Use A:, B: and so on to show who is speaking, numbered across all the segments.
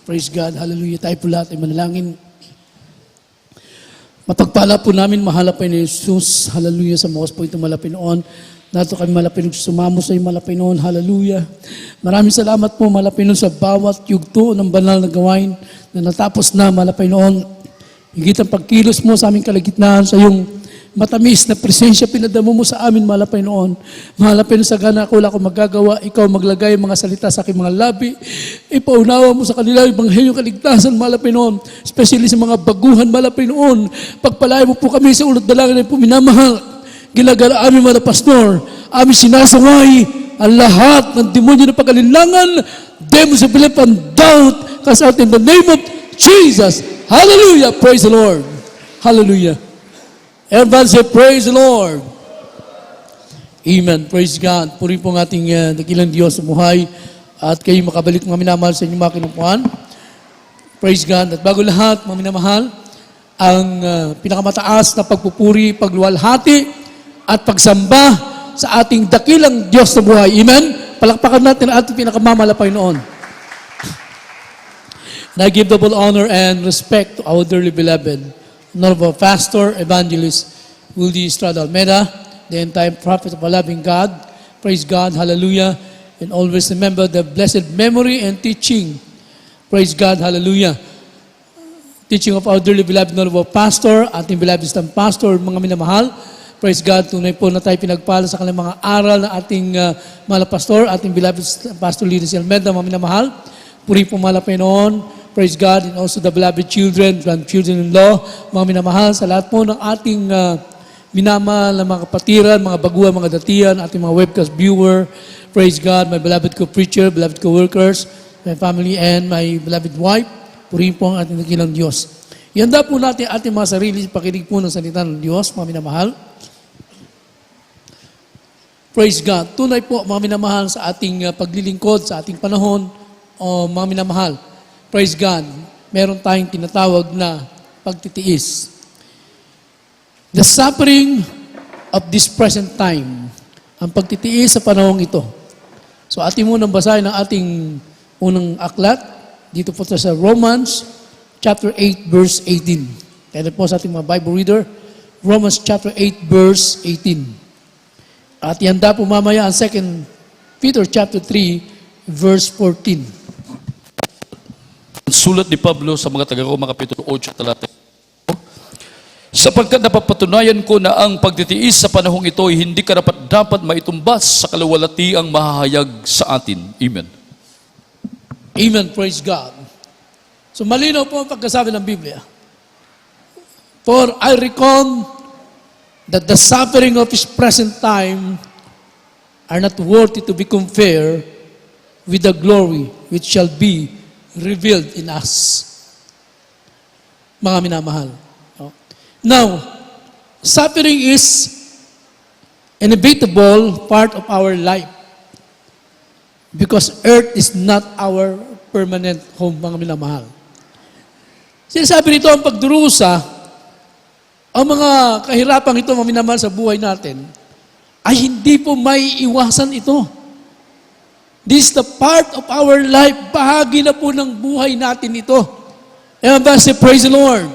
A: Praise God. Hallelujah. Tayo po lahat ay manalangin. Mapagpala po namin, mahala pa ni Jesus. Hallelujah. Sa mga po ito malapinoon. Nato kami malapinoon sumamo sa iyo malapinoon. Hallelujah. Maraming salamat po malapinoon sa bawat yugto ng banal na gawain na natapos na malapinoon. Higit ang pagkilos mo sa aming kalagitnaan sa iyong matamis na presensya pinadamo mo sa amin, malapay noon. Malapay sa gana ako, wala akong magagawa. Ikaw maglagay mga salita sa aking mga labi. Ipaunawa mo sa kanila yung banghelyong kaligtasan, malapay noon. Especially sa mga baguhan, malapay noon. Pagpalaya mo po kami sa ulot dalangin na po minamahal. Ginagala amin mga pastor. Amin sinasaway ang lahat ng demonyo na pag-alinlangan. Demons of belief and doubt. Cast out in the name of Jesus. Hallelujah. Praise the Lord. Hallelujah. Everybody say, praise the Lord. Amen. Praise God. Puri po ng ating dakilang Diyos sa buhay. At kayo makabalik mga minamahal sa inyong mga kinupuan. Praise God. At bago lahat, mga minamahal, ang pinakamataas na pagpupuri, pagluwalhati, at pagsamba sa ating dakilang Diyos sa buhay. Amen. Palakpakan natin ang ating pinakamamalapay noon. And I give double honor and respect to our dearly beloved Honorable Pastor, Evangelist Wildy Estrada Almeida, the entire prophet of a loving God. Praise God, hallelujah. And always remember the blessed memory and teaching. Praise God, hallelujah. Teaching of our dearly beloved Honorable Pastor, ating beloved Islam Pastor, mga minamahal. Praise God, tunay po na tayo pinagpala sa kanilang mga aral na ating mahal pastor, ating beloved Pastor Wildy Almeida, mga minamahal. Puri po malapay noon. Praise God, and also the beloved children, grandchildren-in-law, mga minamahal, sa lahat po ng ating minamahal na mga kapatiran, mga baguhan, mga datian, ating mga webcast viewer. Praise God, my beloved co-preacher, beloved co-workers, my family, and my beloved wife. Purihin po ang ating dakilang Diyos. Ihanda po natin ating mga sarili, pakinig po ng salita ng Diyos, mga minamahal. Praise God. Tunay po, mga minamahal, sa ating paglilingkod, sa ating panahon, o mga minamahal. Praise God, meron tayong tinatawag na pagtitiis. The suffering of this present time, ang pagtitiis sa panahong ito. So ating munang basahin ang ating unang aklat, dito po sa Romans chapter 8 verse 18. Kaya po sa ating mga Bible reader, Romans chapter 8 verse 18. At ihanda po mamaya ang 2 Peter chapter 3 verse 14.
B: Sulat ni Pablo sa mga taga-Roma, Kapitulo 8, talata. Sapagkat napapatunayan ko na ang pagtitiis sa panahong ito ay hindi karapat-dapat maitumbas sa kaluwalhatiang mahahayag sa atin. Amen.
A: Amen. Praise God. So malinaw po ang pagkasabi ng Biblia. For I reckon that the suffering of His present time are not worthy to be compared with the glory which shall be revealed in us. Mga minamahal. Now, suffering is inevitable part of our life because earth is not our permanent home, mga minamahal. Sinasabi nito ang pagdurusa, ang mga kahirapang ito, mga minamahal, sa buhay natin, ay hindi po may iwasan ito. This is the part of our life. Bahagi na po ng buhay natin ito. And ba say, praise the Lord.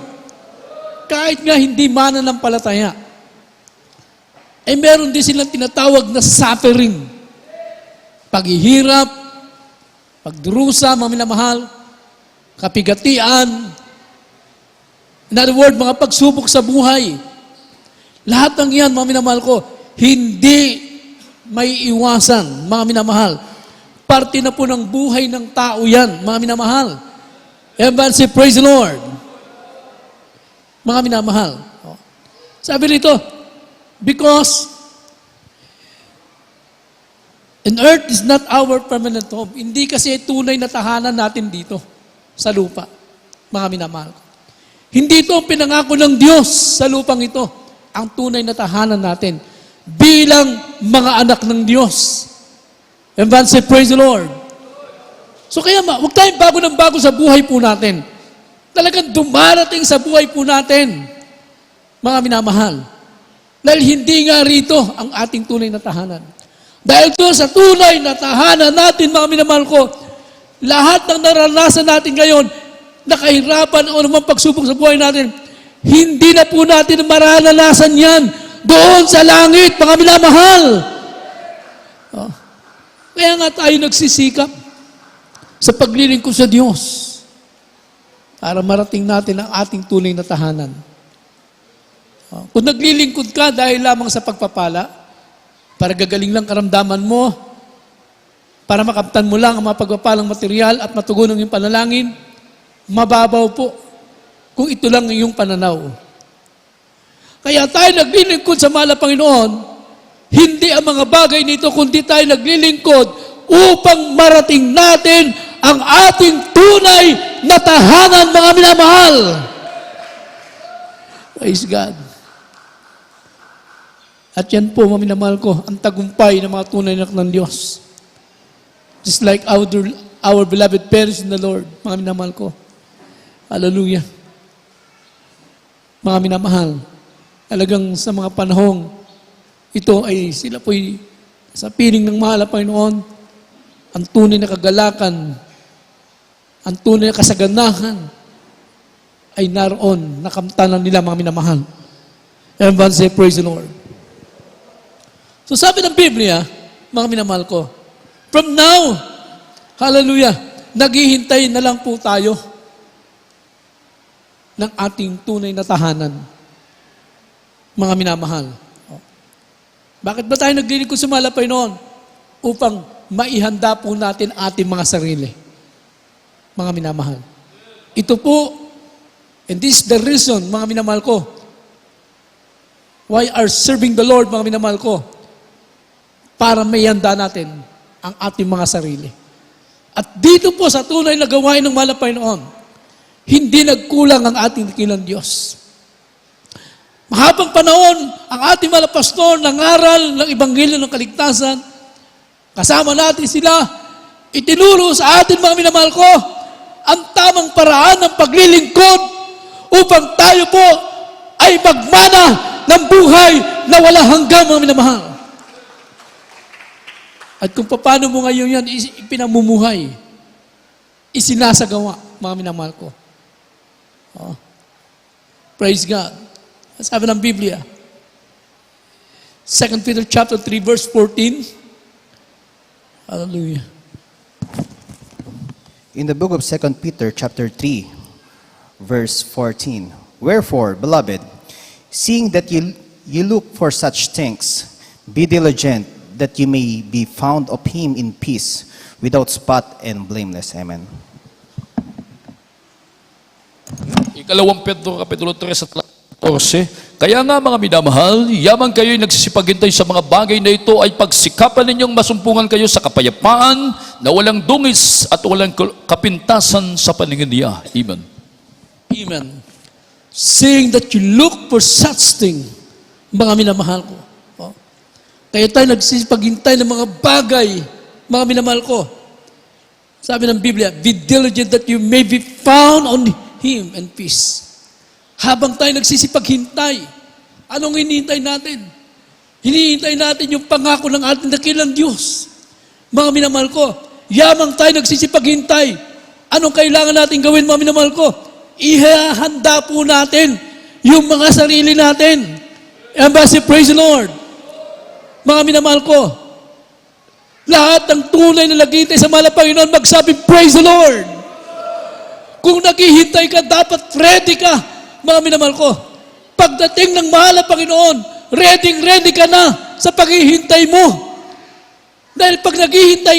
A: Kahit nga hindi mananampalataya, eh meron din silang tinatawag na suffering. Paghihirap, pagdurusa, mga minamahal, kapigatian, in other words, mga pagsubok sa buhay. Lahat ng yan, mga minamahal ko, hindi may iwasan, mga minamahal. Parte na po ng buhay ng tao yan, mga minamahal. Everybody say, praise the Lord. Mga minamahal. Sabi rito, because an earth is not our permanent home. Hindi kasi tunay na tahanan natin dito sa lupa, mga minamahal. Hindi ito ang pinangako ng Diyos sa lupang ito, ang tunay na tahanan natin bilang mga anak ng Diyos. Everyone say, praise the Lord. So kaya huwag tayong bago ng bago sa buhay po natin. Talagang dumarating sa buhay po natin, mga minamahal. Dahil hindi nga rito ang ating tunay na tahanan. Dahil doon sa tunay na tahanan natin, mga minamahal ko, Lahat ng naranasan natin ngayon, nakahirapan o naman pagsubok sa buhay natin, hindi na po natin maranasan yan doon sa langit, mga minamahal. Oh. Kaya nga tayo nagsisikap sa paglilingkod sa Diyos para marating natin ang ating tunay na tahanan. Oh. Kung naglilingkod ka dahil lamang sa pagpapala, para gagaling lang karamdaman mo, para makamtan mo lang ang mga pagpapalang material at matugon ang iyong panalangin, mababaw po kung ito lang ang iyong pananaw. Kaya tayo naglilingkod sa mahal na Panginoon, hindi ang mga bagay nito, kundi tayo naglilingkod upang marating natin ang ating tunay na tahanan, mga minamahal. Praise God. At yan po, mga minamahal ko, ang tagumpay ng mga tunay na anak ng Diyos. Just like our beloved parents in the Lord, mga minamahal ko. Hallelujah. Mga minamahal, talagang sa mga panahong ito ay sila po'y sa piling ng mahal na Panginoon, ang tunay na kagalakan, ang tunay na kasaganahan ay naroon, nakamtanan nila, mga minamahal. Everyone say, praise the Lord. So sabi ng Biblia, mga minamahal ko, from now, hallelujah, naghihintay na lang po tayo ng ating tunay na tahanan. Mga minamahal. Bakit ba tayo naglilingkod sa mahal na Panginoon? Upang maihanda po natin ating mga sarili. Mga minamahal. Ito po, and this is the reason, mga minamahal ko, why are serving the Lord, mga minamahal ko, para maihanda natin ang ating mga sarili. At dito po sa tunay na gawain ng mahal na Panginoon, hindi nagkulang ang ating dakilang Diyos. Mahabang panahon, ang ating mga pastor nangaral ng Ebanghelyo ng Kaligtasan. Kasama natin sila. Itinuro sa atin, mga minamahal ko, ang tamang paraan ng paglilingkod upang tayo po ay magmana ng buhay na wala hanggang, mga minamahal. At kung paano mo ngayon yan ipinamumuhay, isinasagawa, mga minamahal ko. Oh. Praise God. Sabi ng Biblia, 2 Peter chapter 3, verse 14. Hallelujah.
C: In the book of 2 Peter chapter 3, verse 14, wherefore, beloved, seeing that you look for such things, be diligent that you may be found of him in peace, without spot and blameless. Amen.
B: Ikalawang Pedro, Kapitulo 3 at 14. Kaya nga, mga minamahal, yaman kayo'y nagsisipaghintay sa mga bagay na ito ay pagsikapan ninyong masumpungan kayo sa kapayapaan na walang dungis at walang kapintasan sa paningin niya. Amen.
A: Amen. Saying that you look for such thing, mga minamahal ko. Oh. Kaya tayo nagsisipaghintay ng mga bagay, mga minamahal ko. Sabi ng Biblia, be diligent that you may be found on Him and peace. Habang tayo nagsisipaghintay, anong hinihintay natin? Hinihintay natin yung pangako ng ating dakilang Diyos. Mga minamahal ko, yamang tayo nagsisipaghintay, anong kailangan natin gawin, mga minamahal ko? Ihahanda po natin yung mga sarili natin. Embassy, praise the Lord. Mga minamahal ko, lahat ng tunay na naghihintay sa mahal na Panginoon, magsabi, praise the Lord. Kung naghihintay ka, dapat ready ka. Mga minamahal ko, pagdating ng mahal na Panginoon, ready ka na sa paghihintay mo. Dahil pag naghihintay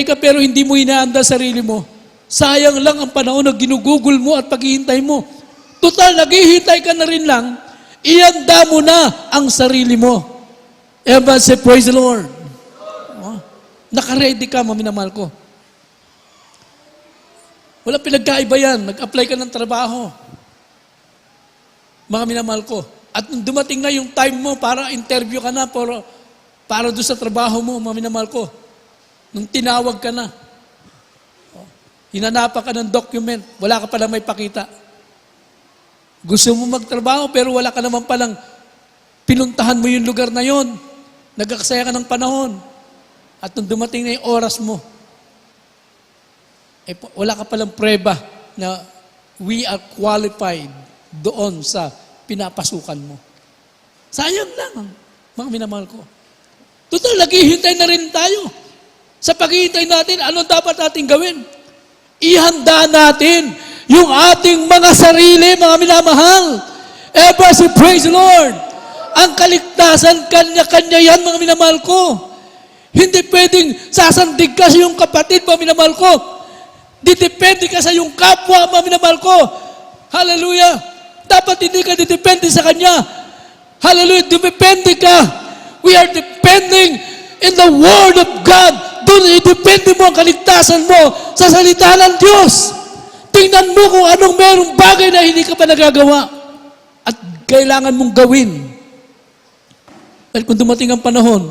A: ka pero hindi mo hinahanda sarili mo, sayang lang ang panahon na ginugugol mo at paghihintay mo. Total, naghihintay ka na rin lang, ihanda mo na ang sarili mo. Everyone say, praise the Lord. Oh, naka-ready ka, mga minamahal ko. Wala pinagkaiba yan. Nag-apply ka ng trabaho. Mga minamahal ko. At nung dumating na yung time mo para interview ka na, para doon sa trabaho mo, mga minamahal ko. Nung tinawag ka na, hinanapan ka ng document, wala ka pala may pakita. Gusto mo magtrabaho, pero wala ka naman palang pinuntahan mo yung lugar na yon. Nagkakasaya ka ng panahon. At nung dumating na yung oras mo, Wala ka palang preba na we are qualified doon sa pinapasukan mo. Sayang lang, mga minamahal ko. Total, naghihintay na rin tayo. Sa paghihintay natin, ano dapat natin gawin? Ihanda natin yung ating mga sarili, mga minamahal. Ever say, praise the Lord. Ang kaligtasan, kanya-kanya yan, mga minamahal ko. Hindi pwedeng sasandig ka sa iyong kapatid, mga minamahal ko. Didepende ka sa iyong kapwa, mga minamahal ko. Hallelujah. Dapat hindi ka didepende sa kanya. Hallelujah. Depende ka. We are depending in the Word of God. Doon, idepende mo ang kaligtasan mo sa salita ng Diyos. Tingnan mo kung anong merong bagay na hindi ka pa nagagawa at kailangan mong gawin. Well, kung dumating ang panahon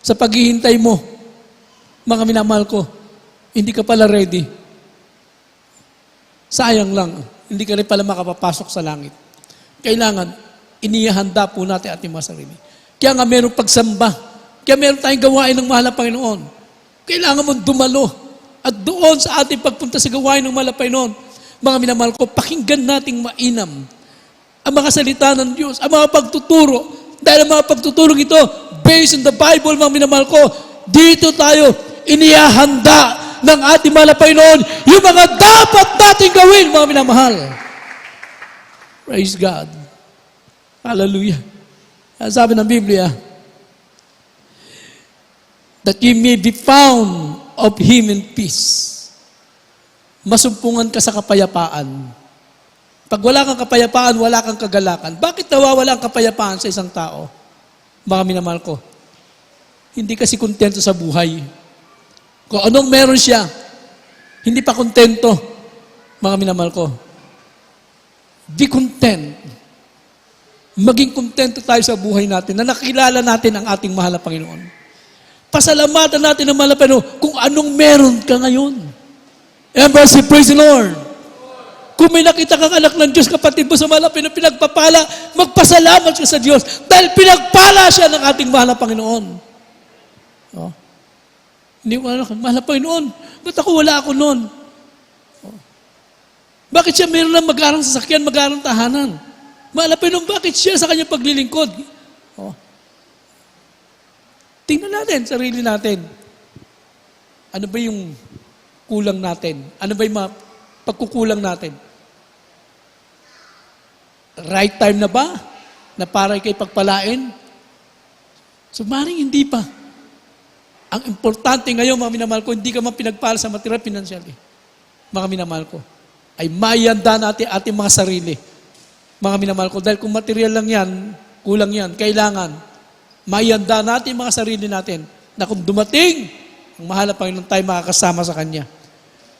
A: sa paghihintay mo, mga minamahal ko, hindi ka pala ready. Sayang lang, hindi ka rin pala makapapasok sa langit. Kailangan, inihanda po natin ating mga sarili. Kaya nga merong pagsamba, kaya meron tayong gawain ng mahal na Panginoon. Kailangan mong dumalo. At doon sa ating pagpunta sa gawain ng mahal na Panginoon, mga minamahal ko, pakinggan nating mainam ang mga salita ng Diyos, ang mga pagtuturo. Dahil ang mga pagtuturo ito, based on the Bible, mga minamahal ko, dito tayo inihahanda ng ating mahal na Panginoon yung mga dapat nating gawin, mga minamahal. Praise God. Hallelujah. Sabi ng Biblia, that ye may be found of Him in peace. Masumpungan ka sa kapayapaan. Pag wala kang kapayapaan, wala kang kagalakan. Bakit nawawala ang kapayapaan sa isang tao? Mga minamahal ko, hindi kasi kontento sa buhay. Kung anong meron siya, hindi pa kontento, mga minamahal ko. Be content. Maging kontento tayo sa buhay natin na nakilala natin ang ating mahal na Panginoon. Pasalamatan natin ang mahal na Panginoon kung anong meron ka ngayon. Embrace, praise the Lord. Kung may nakita kang anak ng Diyos, kapatid mo sa mahal na Panginoon, pinagpapala, magpasalamat ka sa Diyos dahil pinagpala siya ng ating mahal na Panginoon. Oh. Hindi ko alam, mahal na Panginoon, ba't wala ako noon? Oh. Bakit siya meron ng mag-arang sasakyan, mag-arang tahanan? Mahal na Panginoon, bakit siya sa kanyang paglilingkod? Oh. Tingnan natin, sarili natin. Ano ba yung kulang natin? Ano ba yung pagkukulang natin? Right time na ba? Na para kay pagpalain? So, maring hindi pa. Ang importante ngayon, mga minamahal ko, hindi ka man pinagpala sa material financially. Mga minamahal ko, ay mayanda natin ating mga sarili. Mga minamahal ko, dahil kung material lang yan, kulang yan, kailangan mayanda natin mga sarili natin na kung dumating, ang mahal na Panginoon tayo makakasama sa Kanya.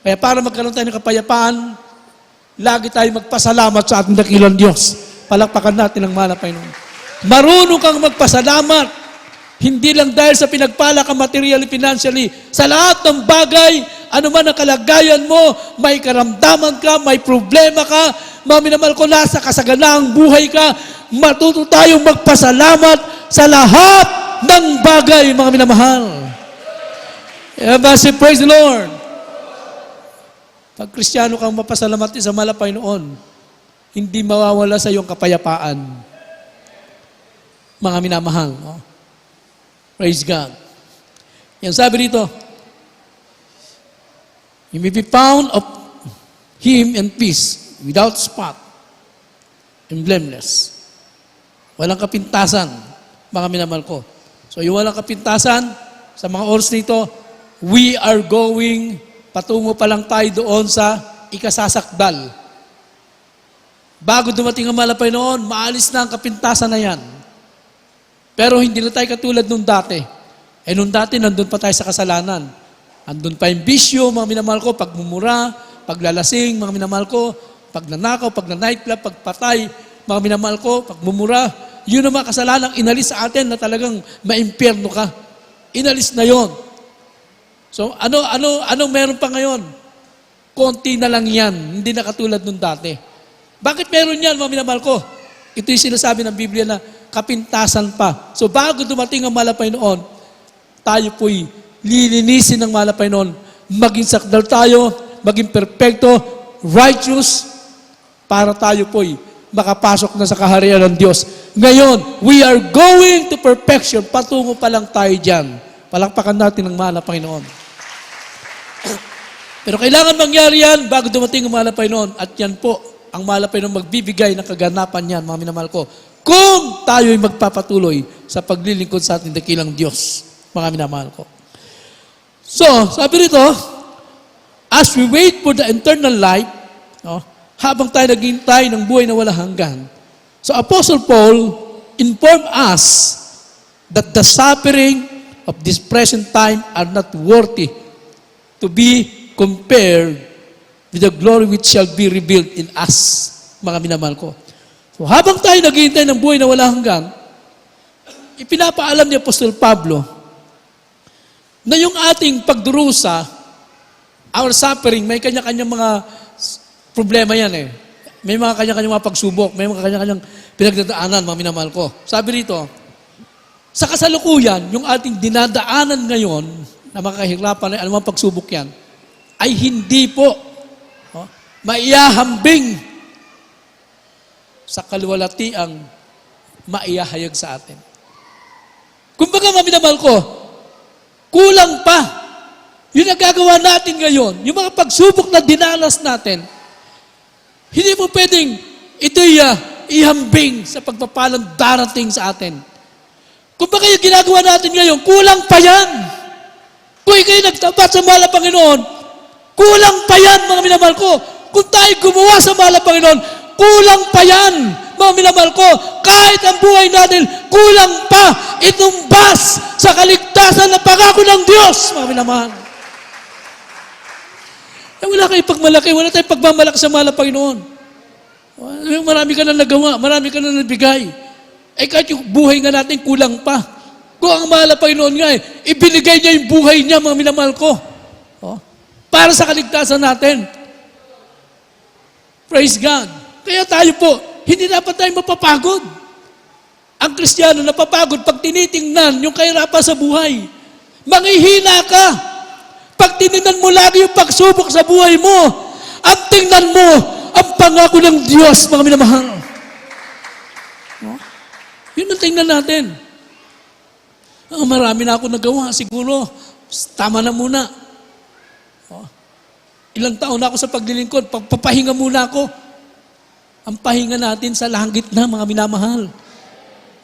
A: Kaya para magkaroon tayo ng kapayapaan, lagi tayo magpasalamat sa ating dakilang Diyos. Palakpakan natin ang mahal na Panginoon. Marunong kang magpasalamat, hindi lang dahil sa pinagpala ka materially, financially, sa lahat ng bagay, ano man ang kalagayan mo, may karamdaman ka, may problema ka, mga minamahal ko, nasa kasaganaang buhay ka, matuto tayong magpasalamat sa lahat ng bagay, mga minamahal. Say, praise the Lord. Pag Kristiyano kang mapasalamat sa mahal na Panginoon, hindi mawawala sa iyong kapayapaan. Mga minamahal. No? Praise God. Yan sabi dito, you may be found of Him in peace, without spot, and blameless. Walang kapintasan, mga minamahal ko. So yung walang kapintasan, sa mga oras nito, we are going, patungo pa lang tayo doon sa ikasasakdal. Bago dumating ang mahal na Panginoon, maalis na ang kapintasan na yan. Pero hindi na tayo katulad nung dati. Nung dati, nandun pa tayo sa kasalanan. Andun pa yung bisyo, mga minamahal ko, pagmumura, paglalasing, mga minamahal ko, pagnanakaw, pagnanightclub, pagpatay, mga minamahal ko, pagmumura. Yun ang mga kasalanang inalis sa atin na talagang maimpyerno ka. Inalis na yon. So, ano meron pa ngayon? Konti na lang yan. Hindi na katulad nung dati. Bakit meron yan, mga minamahal ko? Ito yung sinasabi ng Biblia na kapintasan pa. So, bago dumating ang mahal na Panginoon, tayo po'y lilinisin ng mahal na Panginoon. Maging sakdal tayo, maging perfecto, righteous, para tayo po'y makapasok na sa kaharian ng Diyos. Ngayon, we are going to perfection. Patungo pa lang tayo dyan. Palakpakan natin ang mahal na Panginoon. Pero kailangan mangyari yan bago dumating ang mahal na Panginoon. At yan po, ang mahal na Panginoon magbibigay ng kaganapan yan, mga minamahal ko. Kung tayo'y magpapatuloy sa paglilingkod sa ating dakilang Diyos, mga minamahal ko. So, sabi rito, as we wait for the eternal life, no, habang tayo naghihintay ng buhay na walang hanggan. So Apostle Paul informed us that the suffering of this present time are not worthy to be compared with the glory which shall be revealed in us, mga minamahal ko. So habang tayo naghihintay ng buhay na walang hanggan, ipinapaalam ni Apostol Pablo na yung ating pagdurusa, our suffering, may kanya-kanyang mga problema yan eh. May mga kanya-kanyang mga pagsubok, may mga kanya-kanyang pinagdadaanan, mga minamahal ko. Sabi rito, sa kasalukuyan, yung ating dinadaanan ngayon, na makahirapan ay anumang pagsubok yan, ay hindi po maiyahambing sa kaluwalhatiang maiyahayag sa atin. Kumbaga, mga minamahal ko, kulang pa. Yung nagagawa natin ngayon, yung mga pagsubok na dinanas natin, hindi mo pwedeng ito'y ihambing sa pagpapalang darating sa atin. Kung baka yung ginagawa natin ngayon, kulang pa yan. Kung ikaw'y nagtapat sa mahal na Panginoon, kulang pa yan, mga minamahal ko. Kung tayo gumawa sa mahal na Panginoon, kulang pa yan, mga minamahal ko. Kahit ang buhay natin, kulang pa itumbas sa kaligtasan na pangako ng Diyos, mga minamahal. Wala kayong pagmalaki, wala tayong pagmamalaki sa mahal na Panginoon. Marami ka na nagawa, marami ka na nabigay. Kahit yung buhay nga natin, kulang pa. Kung ang mahal na Panginoon nga ibinigay niya yung buhay niya, mga minamahal ko. Para sa kaligtasan natin. Praise God. Kaya tayo po, hindi dapat tayo mapapagod. Ang Kristiyano napapagod pag tinitingnan yung kahirapan sa buhay. Manghihina ka. Pag tinignan mo lagi yung pagsubok sa buhay mo, at tingnan mo ang pangako ng Diyos, mga minamahal. Yun ang tingnan natin. Marami na ako nagawa, siguro, tama na muna. Ilang taon na ako sa paglilingkod, papahinga muna ako. Ang pahinga natin sa langit na, mga minamahal.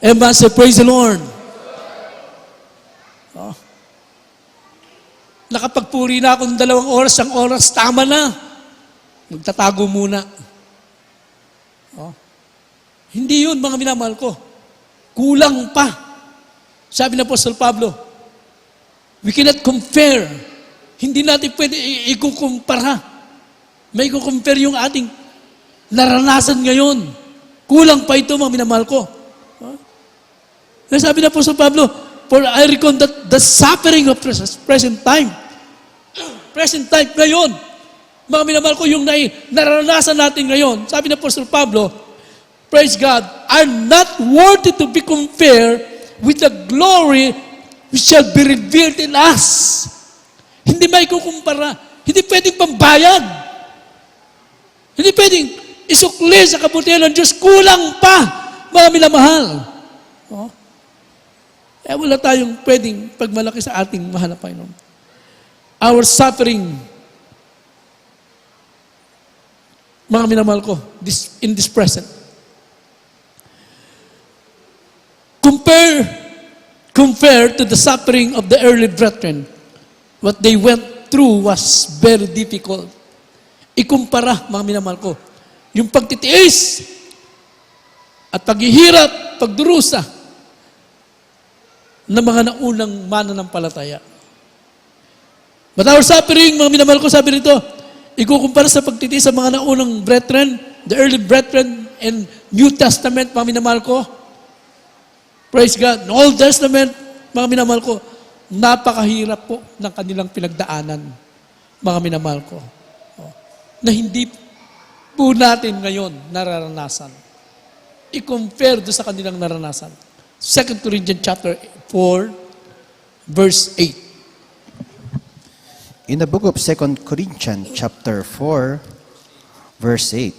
A: Everyone say, praise the Lord. Nakapagpuri na ako ng 2 oras, 1 oras, tama na. Magtatago muna. Hindi yun, mga minamahal ko. Kulang pa. Sabi na Apostol Pablo, we cannot compare. Hindi natin pwede ikukumpara. May ikukumpare yung ating naranasan ngayon. Kulang pa ito, mga minamahal ko. Sabi na Apostol Pablo, for I reckon that the suffering of present time ngayon, mga minamahal ko, yung naranasan natin ngayon, sabi ng Apostol Pablo, praise God, are not worthy to be compared with the glory which shall be revealed in us. Hindi may kukumpara. Hindi pwedeng pambayad. Hindi pwedeng isukli sa kabutihan ng Diyos. Kulang pa, mga minamahal. Wala tayong pwedeng pagmalaki sa ating mahal na Panginoon. Our suffering, mga minamahal ko, in this present. Compare to the suffering of the early brethren. What they went through was very difficult. Ikumpara, mga minamahal ko, yung pagtitiis at paghihirap, pagdurusa ng mga naunang mananampalataya. But our suffering, mga minamahal ko, sabi nito, ikukumpara sa pagtitiis sa mga naunang brethren, the early brethren in New Testament, mga minamahal ko. Praise God. In Old Testament, mga minamahal ko, napakahirap po ng kanilang pinagdaanan, mga minamahal ko. Na hindi po natin ngayon nararanasan. I-compare doon sa kanilang naranasan. 2 Corinthians chapter 4, verse 8.
C: In the book of 2 Corinthians chapter 4, verse 8,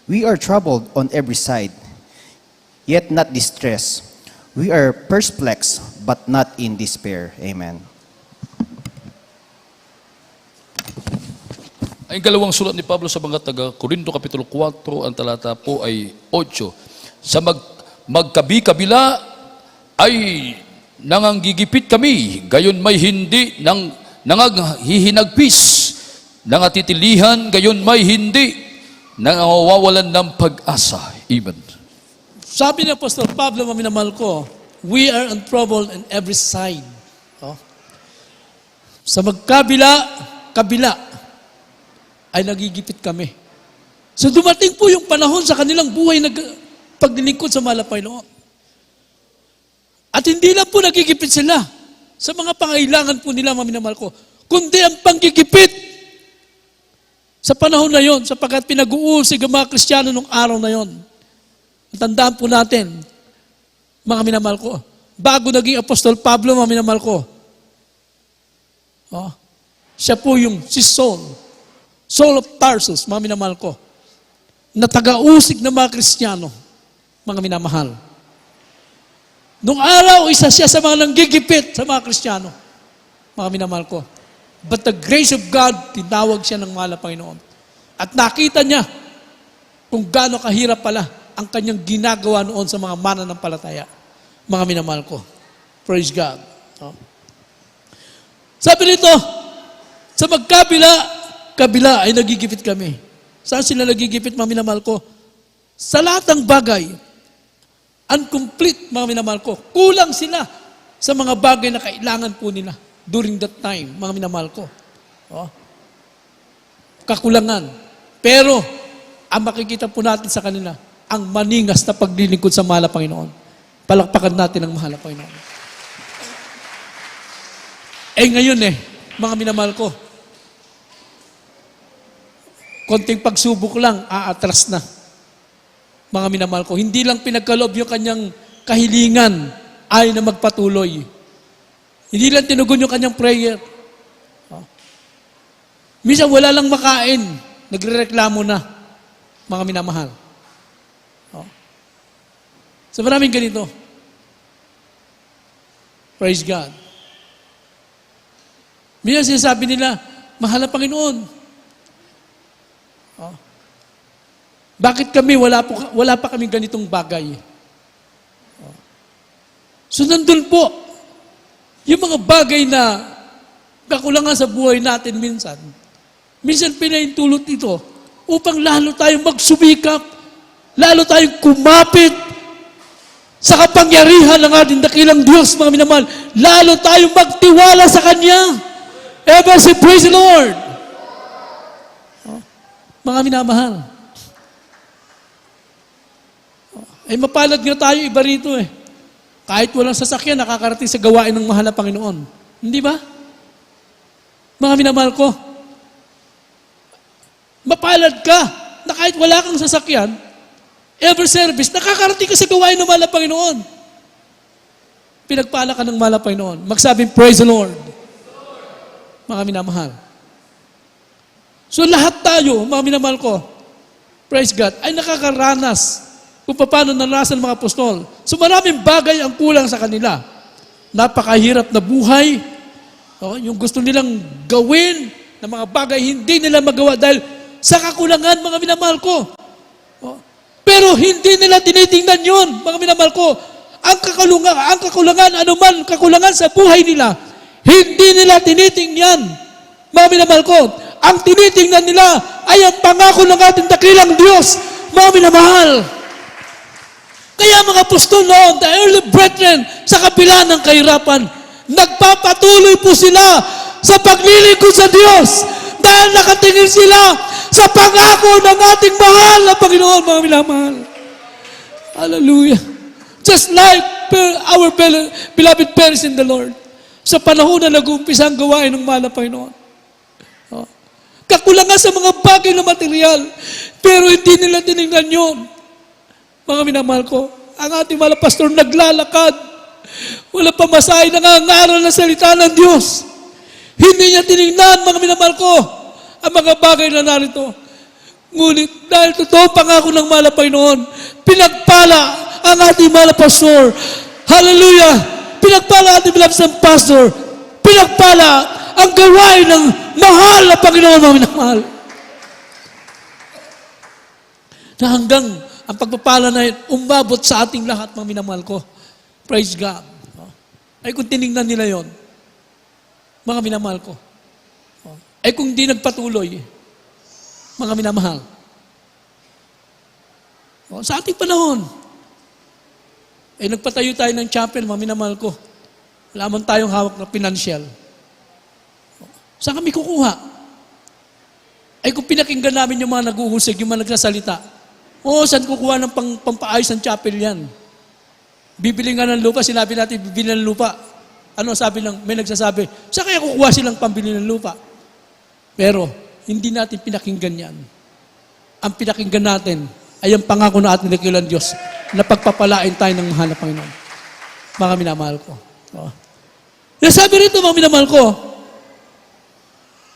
C: we are troubled on every side, yet not distressed. We are perplexed, but not in despair. Amen.
B: Ang ikalawang sulat ni Pablo sa mga taga-Korinto, Kapitulo 4, ang talata po ay 8. Sa magkabi-kabila ay nanganggigipit kami, gayon may hindi nangaghihinagpis, nangatitilihan, gayon may hindi nangawawalan ng pag-asa. Amen.
A: Sabi ni Apostol Pablo, maminamahal ko, we are in trouble in every side. Oh. Sa kabila ay nagigipit kami. So dumating po yung panahon sa kanilang buhay na paglilingkod sa mahal na Panginoon. At hindi lang po nagigipit sila sa mga pangailangan po nila, maminamahal ko, kundi ang panggigipit sa panahon na yon, sapagkat pinag-uusig ang mga Kristiyano nung araw na yon. Tandaan po natin, mga minamahal ko, bago naging Apostol Pablo, mga minamahal ko, siya po yung si Saul of Tarsus, mga minamahal ko, na taga-usig ng mga Kristiyano, mga minamahal. Nung araw, isa siya sa mga nanggigipit sa mga Kristiyano, mga minamahal ko. But the grace of God, tinawag siya ng mahal na Panginoon. At nakita niya kung gaano kahirap pala ang kanyang ginagawa noon sa mga mananampalataya. Mga minamahal ko. Praise God. Sabi nito, sa kabila ay nagigipit kami. Saan sila nagigipit, mga minamahal ko? Sa lahat ng bagay, incomplete, mga minamahal ko. Kulang sila sa mga bagay na kailangan po nila during that time, mga minamahal ko. Kakulangan. Pero, ang makikita po natin sa kanila, ang maningas na paglilingkod sa mahal na Panginoon. Palakpakan natin ang mahal na Panginoon. Ngayon mga minamahal ko, konting pagsubok lang, aatras na. Mga minamahal ko, hindi lang pinagkaloob yung kanyang kahilingan ay na magpatuloy. Hindi lang tinugon yung kanyang prayer. Minsan wala lang makain, nagrereklamo na, mga minamahal. So maraming ganito. Praise God. Minsan sinasabi nila, mahal na Panginoon. Bakit kami, wala pa kaming ganitong bagay? So nandun po, yung mga bagay na kakulangan sa buhay natin minsan pinaintulot ito upang lalo tayong magsumikap, lalo tayong kumapit sa kapangyarihan ng ating dakilang Diyos, mga minamahal, lalo tayong magtiwala sa Kanya. Ever say, praise the Lord. Mga minamahal. Mapalad nga tayo iba rito Kahit walang sasakyan, nakakarating sa gawain ng mahal na Panginoon. Hindi ba? Mga minamahal ko, mapalad ka na kahit wala kang sasakyan, every service, nakakarating ka sa gawain ng mahal na Panginoon. Pinagpala ka ng mahal na Panginoon. Magsabing, praise the Lord. Mga minamahal. So lahat tayo, mga minamahal ko, praise God, ay nakakaranas kung paano naranasan ng mga apostol. So maraming bagay ang kulang sa kanila. Napakahirap na buhay. Yung gusto nilang gawin na mga bagay, hindi nila magawa dahil sa kakulangan, mga minamahal ko. Pero hindi nila tinitingnan yun, mga minamahal ko. Ang kakulangan, anuman kakulangan sa buhay nila, hindi nila tinitingnan, mga minamahal ko. Ang tinitingnan nila ay ang pangako ng ating dakilang Diyos, mga minamahal. Kaya mga apostol noon, the early brethren, sa kabila ng kahirapan, nagpapatuloy po sila sa paglilingkod sa Diyos dahil nakatingin sila sa pangako ng ating mahal na Panginoon, mga minamahal. Hallelujah. Just like our beloved parents in the Lord, sa panahon na nag-uumpisa ang gawain ng mahal na Panginoon. Kakulangan sa mga bagay na material, pero hindi nila tinignan yun. Mga minamahal ko, ang ating mahal na pastor naglalakad Wala pamasahe, nangangaral na salita ng Diyos. Hindi niya tinignan, mga minamahal ko, ang mga bagay na narito. Ngunit dahil totoo pangako ng mahal na Panginoon, pinagpala ang ating mahal na pastor. Hallelujah! Pinagpala ang ating bilabsang pastor. Pinagpala ang gawain ng mahal na Panginoon, mga minamahal. Na hanggang ang pagpapala na yun, umabot sa ating lahat, mga minamahal ko. Praise God. Ay kung tinignan nila yon, mga minamahal ko. Ay kung di nagpatuloy, mga minamahal. Sa ating panahon, ay nagpatayo tayo ng chapel, mga minamahal ko. Wala man tayong hawak na financial. Saan kami kukuha? Ay kung pinakinggan namin yung mga naguhusig, yung mga nagsasalita, saan kukuha ng pampaayos ng chapel yan? Bibili nga ng lupa, sinabi natin, bibili ng lupa. Ano sabi lang, may nagsasabi, saan kaya kukuha silang pambili ng lupa? Pero, hindi natin pinakinggan yan. Ang pinakinggan natin ay ang pangako na ating nakikilang Diyos na pagpapalain tayo ng mahal na Panginoon. Mga minamahal ko. Nasabi rito, mga minamahal ko,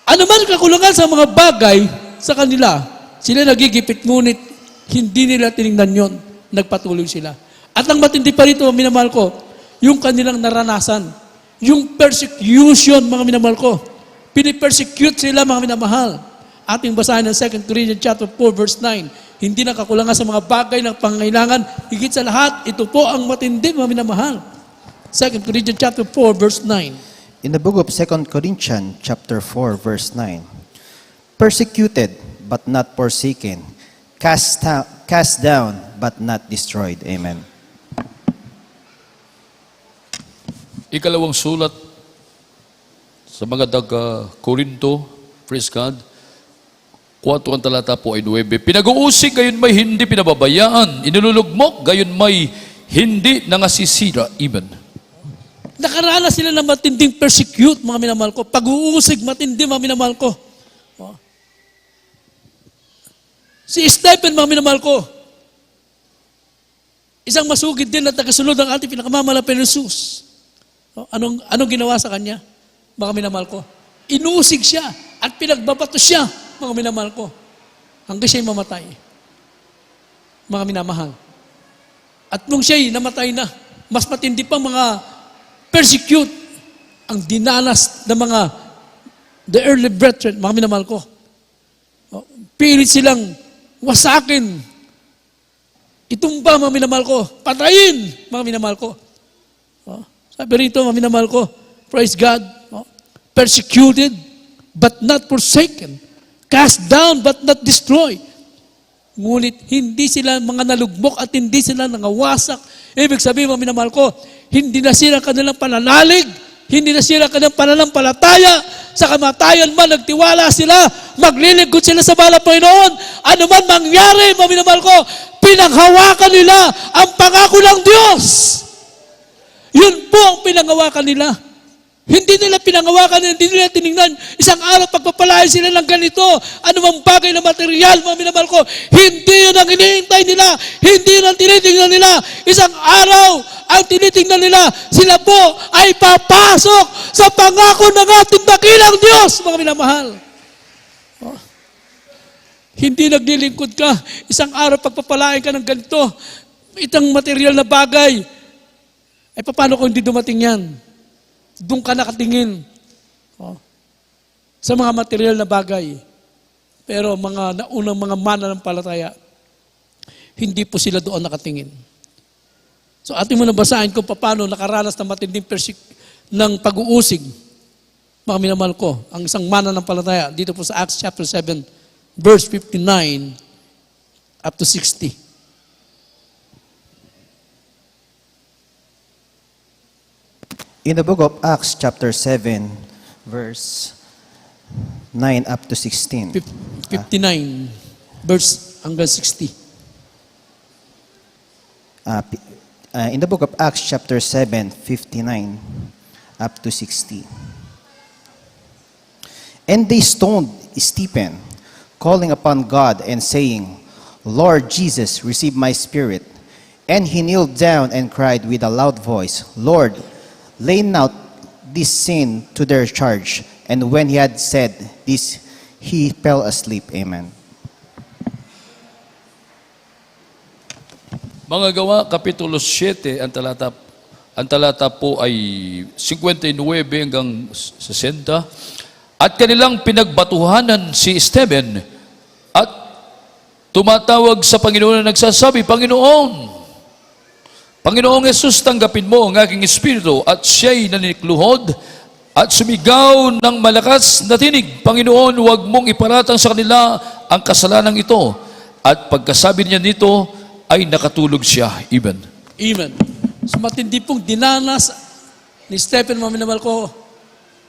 A: ano man kakulangan sa mga bagay sa kanila, sila nagigipit, ngunit hindi nila tinignan yon, nagpatuloy sila. At ang matindi pa rito, minamahal ko, yung kanilang naranasan, yung persecution, mga minamahal ko. Pinipersecute sila, mga minamahal. Ating basahin ng 2 Corinthians chapter 4, verse 9. Hindi na kakulangan sa mga bagay ng pangangailangan. Higit sa lahat, ito po ang matindi, mga minamahal. 2 Corinthians chapter 4, verse 9.
C: In the book of 2 Corinthians chapter 4, verse 9, persecuted but not forsaken, cast down but not destroyed. Amen.
B: Ikalawang sulat sa mga taga-Korinto, praise God, 4 ang talata po ay 9. Pinag-uusig, gayon may hindi pinababayaan. Inululugmok, gayon may hindi nangasisira, even.
A: Nakaranas sila ng matinding persecute, mga minamahal ko. Pag-uusig, matindi, mga minamahal ko. Si Stephen, mga minamahal ko, isang masugid din na tagasunod ng ating pinakamamalaking Jesus. Anong ginawa sa kanya? Mga minamahal ko. Inuusig siya at pinagbabato siya, mga minamahal ko. Hanggang siya'y mamatay. Mga minamahal. At nung siya'y namatay na, mas matindi pa mga persecute ang dinanas ng mga the early brethren, mga minamahal ko. Pilit silang wasakin. Itumba, mga minamahal ko. Patayin, mga minamahal ko. Sabi rito, mga minamahal ko, praise God, persecuted, but not forsaken. Cast down, but not destroyed. Ngunit hindi sila mga nalugmok at hindi sila nangawasak. Ibig sabihin, mga minamahal ko, hindi na sila kanilang pananalig, hindi na sila kanilang pananampalataya, sa kamatayan man, nagtiwala sila, maglilingkod sila sa mahal na Panginoon. Ano man mangyari, mga minamahal ko, pinanghawakan nila ang pangako ng Diyos. Yun po ang pinangawakan nila. Hindi nila pinangawakan, hindi nila tinignan. Isang araw pagpapalain sila ng ganito, anumang bagay na material, mga minamahal ko, hindi yun ang hinihintay nila, hindi yun ang tinitingnan nila. Isang araw, ang tinitingnan nila, sila po ay papasok sa pangako ng ating dakilang Diyos, mga minamahal. Hindi naglilingkod ka, isang araw pagpapalain ka ng ganito, itang material na bagay, ay paano kung hindi dumating yan? Doon ka nakatingin sa mga material na bagay. Pero mga naunang mga mananampalataya, hindi po sila doon nakatingin. So ating mo nabasahin kung paano nakaranas ng matinding ng pag-uusig, mga minamahal ko, ang isang mananampalataya dito po sa Acts chapter 7, verse 59 up to 60.
C: In the book of Acts chapter 7, verse 9 up to 16.
A: 59, verse hanggang 60.
C: In the book of Acts chapter 7, 59 up to 60. And they stoned Stephen, calling upon God and saying, Lord Jesus, receive my spirit. And he kneeled down and cried with a loud voice, Lord, laying out this sin to their charge. And when he had said this, he fell asleep. Amen.
B: Mga Gawa, Kapitulo 7, ang talata po ay 59 hanggang 60. At kanilang pinagbatuhanan si Stephen at tumatawag sa Panginoon na nagsasabi, Panginoong Jesus, tanggapin mo ang aking espiritu. At siya'y nanikluhod at sumigaw ng malakas na tinig, Panginoon, huwag mong iparatang sa kanila ang kasalanang ito. At pagkasabi niya nito, ay nakatulog siya. Amen.
A: Amen. So matindi pong dinanas ni Stephen, mga minamahal ko,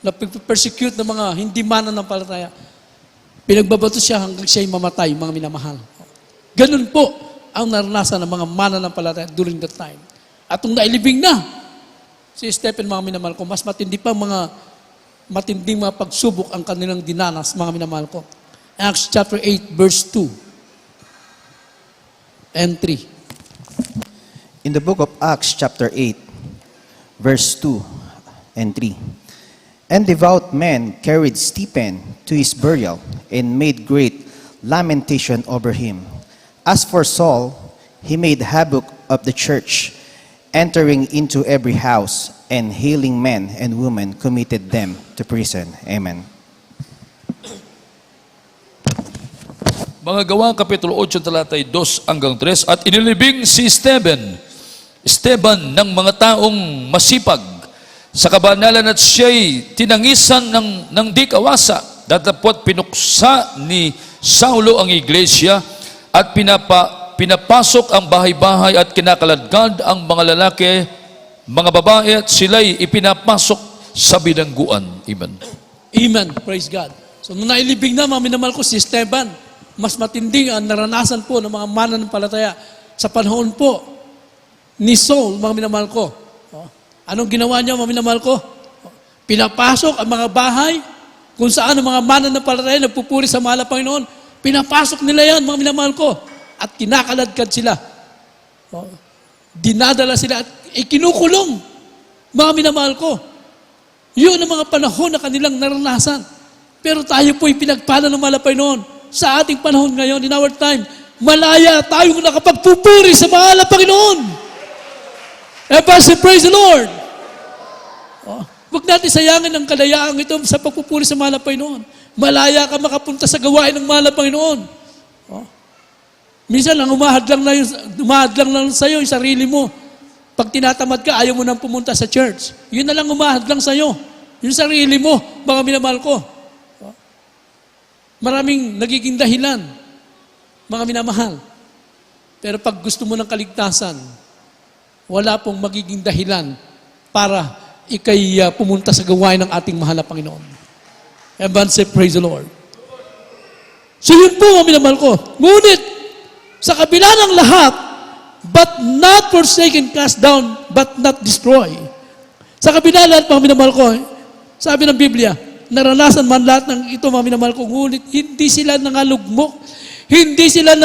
A: na persecute ng mga hindi mananampalataya. Pinagbabato siya hanggang siya'y mamatay, mga minamahal. Ganun po ang naranasan ng mga mananampalataya during that time. At kung nailibing na si Stephen, mga minamahal ko, mas matindi pa matinding mga pagsubok ang kanilang dinanas, mga minamahal ko. Acts chapter 8, verse 2 and 3.
C: In the book of Acts, chapter 8, verse 2 and 3. And devout men carried Stephen to his burial and made great lamentation over him. As for Saul, he made havoc of the church, entering into every house and hailing men and women, committed them to prison. Amen.
B: Mga Gawa, Kapitulo 8, talatay 2 hanggang 3. At inilibing si Esteban ng mga taong masipag sa kabanalan at siya'y tinangisan ng di kawasa. Datapot pinuksa ni Saulo ang iglesia at pinapasok ang bahay-bahay at kinakaladkad ang mga lalaki, mga babae at sila'y ipinapasok sa bilangguan. Amen.
A: Amen. Praise God. So nung nailibing na, mga minamahal ko, si Esteban, mas matinding ang naranasan po ng mga mananampalataya sa panahon po ni Saul, mga minamahal ko. Anong ginawa niya, mga minamahal ko? Pinapasok ang mga bahay kung saan ang mga mananampalataya nagpupuri sa mahal na Panginoon. Pinapasok nila yan, mga minamahal ko. At kinakaladkad sila. Dinadala sila at ikinukulong, mga minamahal ko. Yun ang mga panahon na kanilang naranasan. Pero tayo po'y pinagpala ng mahal na Panginoon. Sa ating panahon ngayon, in our time, malaya tayong nakapagpupuri sa mahal na Panginoon. Everybody praise the Lord. Huwag natin sayangin ang kalayaan ito sa pagpupuri sa mahal na Panginoon. Malaya ka makapunta sa gawain ng mahal na Panginoon. Minsan lang umahadlang lang sa iyo yung sarili mo. Pag tinatamad ka, ayaw mo nang pumunta sa church. Yun na lang umahadlang sa iyo. Yung sarili mo, mga minamahal ko. Maraming nagiging dahilan, mga minamahal. Pero pag gusto mo ng kaligtasan, wala pong magiging dahilan para ikay pumunta sa gawain ng ating mahal na Panginoon. Everyone say, praise the Lord. So yun po, mga minamahal ko. Ngunit, sa kabila ng lahat, but not forsaken, cast down, but not destroy. Sa kabila lahat, mga minamahal ko, sabi ng Biblia, naranasan man lahat ng ito, mga minamahal ko, ngunit hindi sila nangalugmok, hindi sila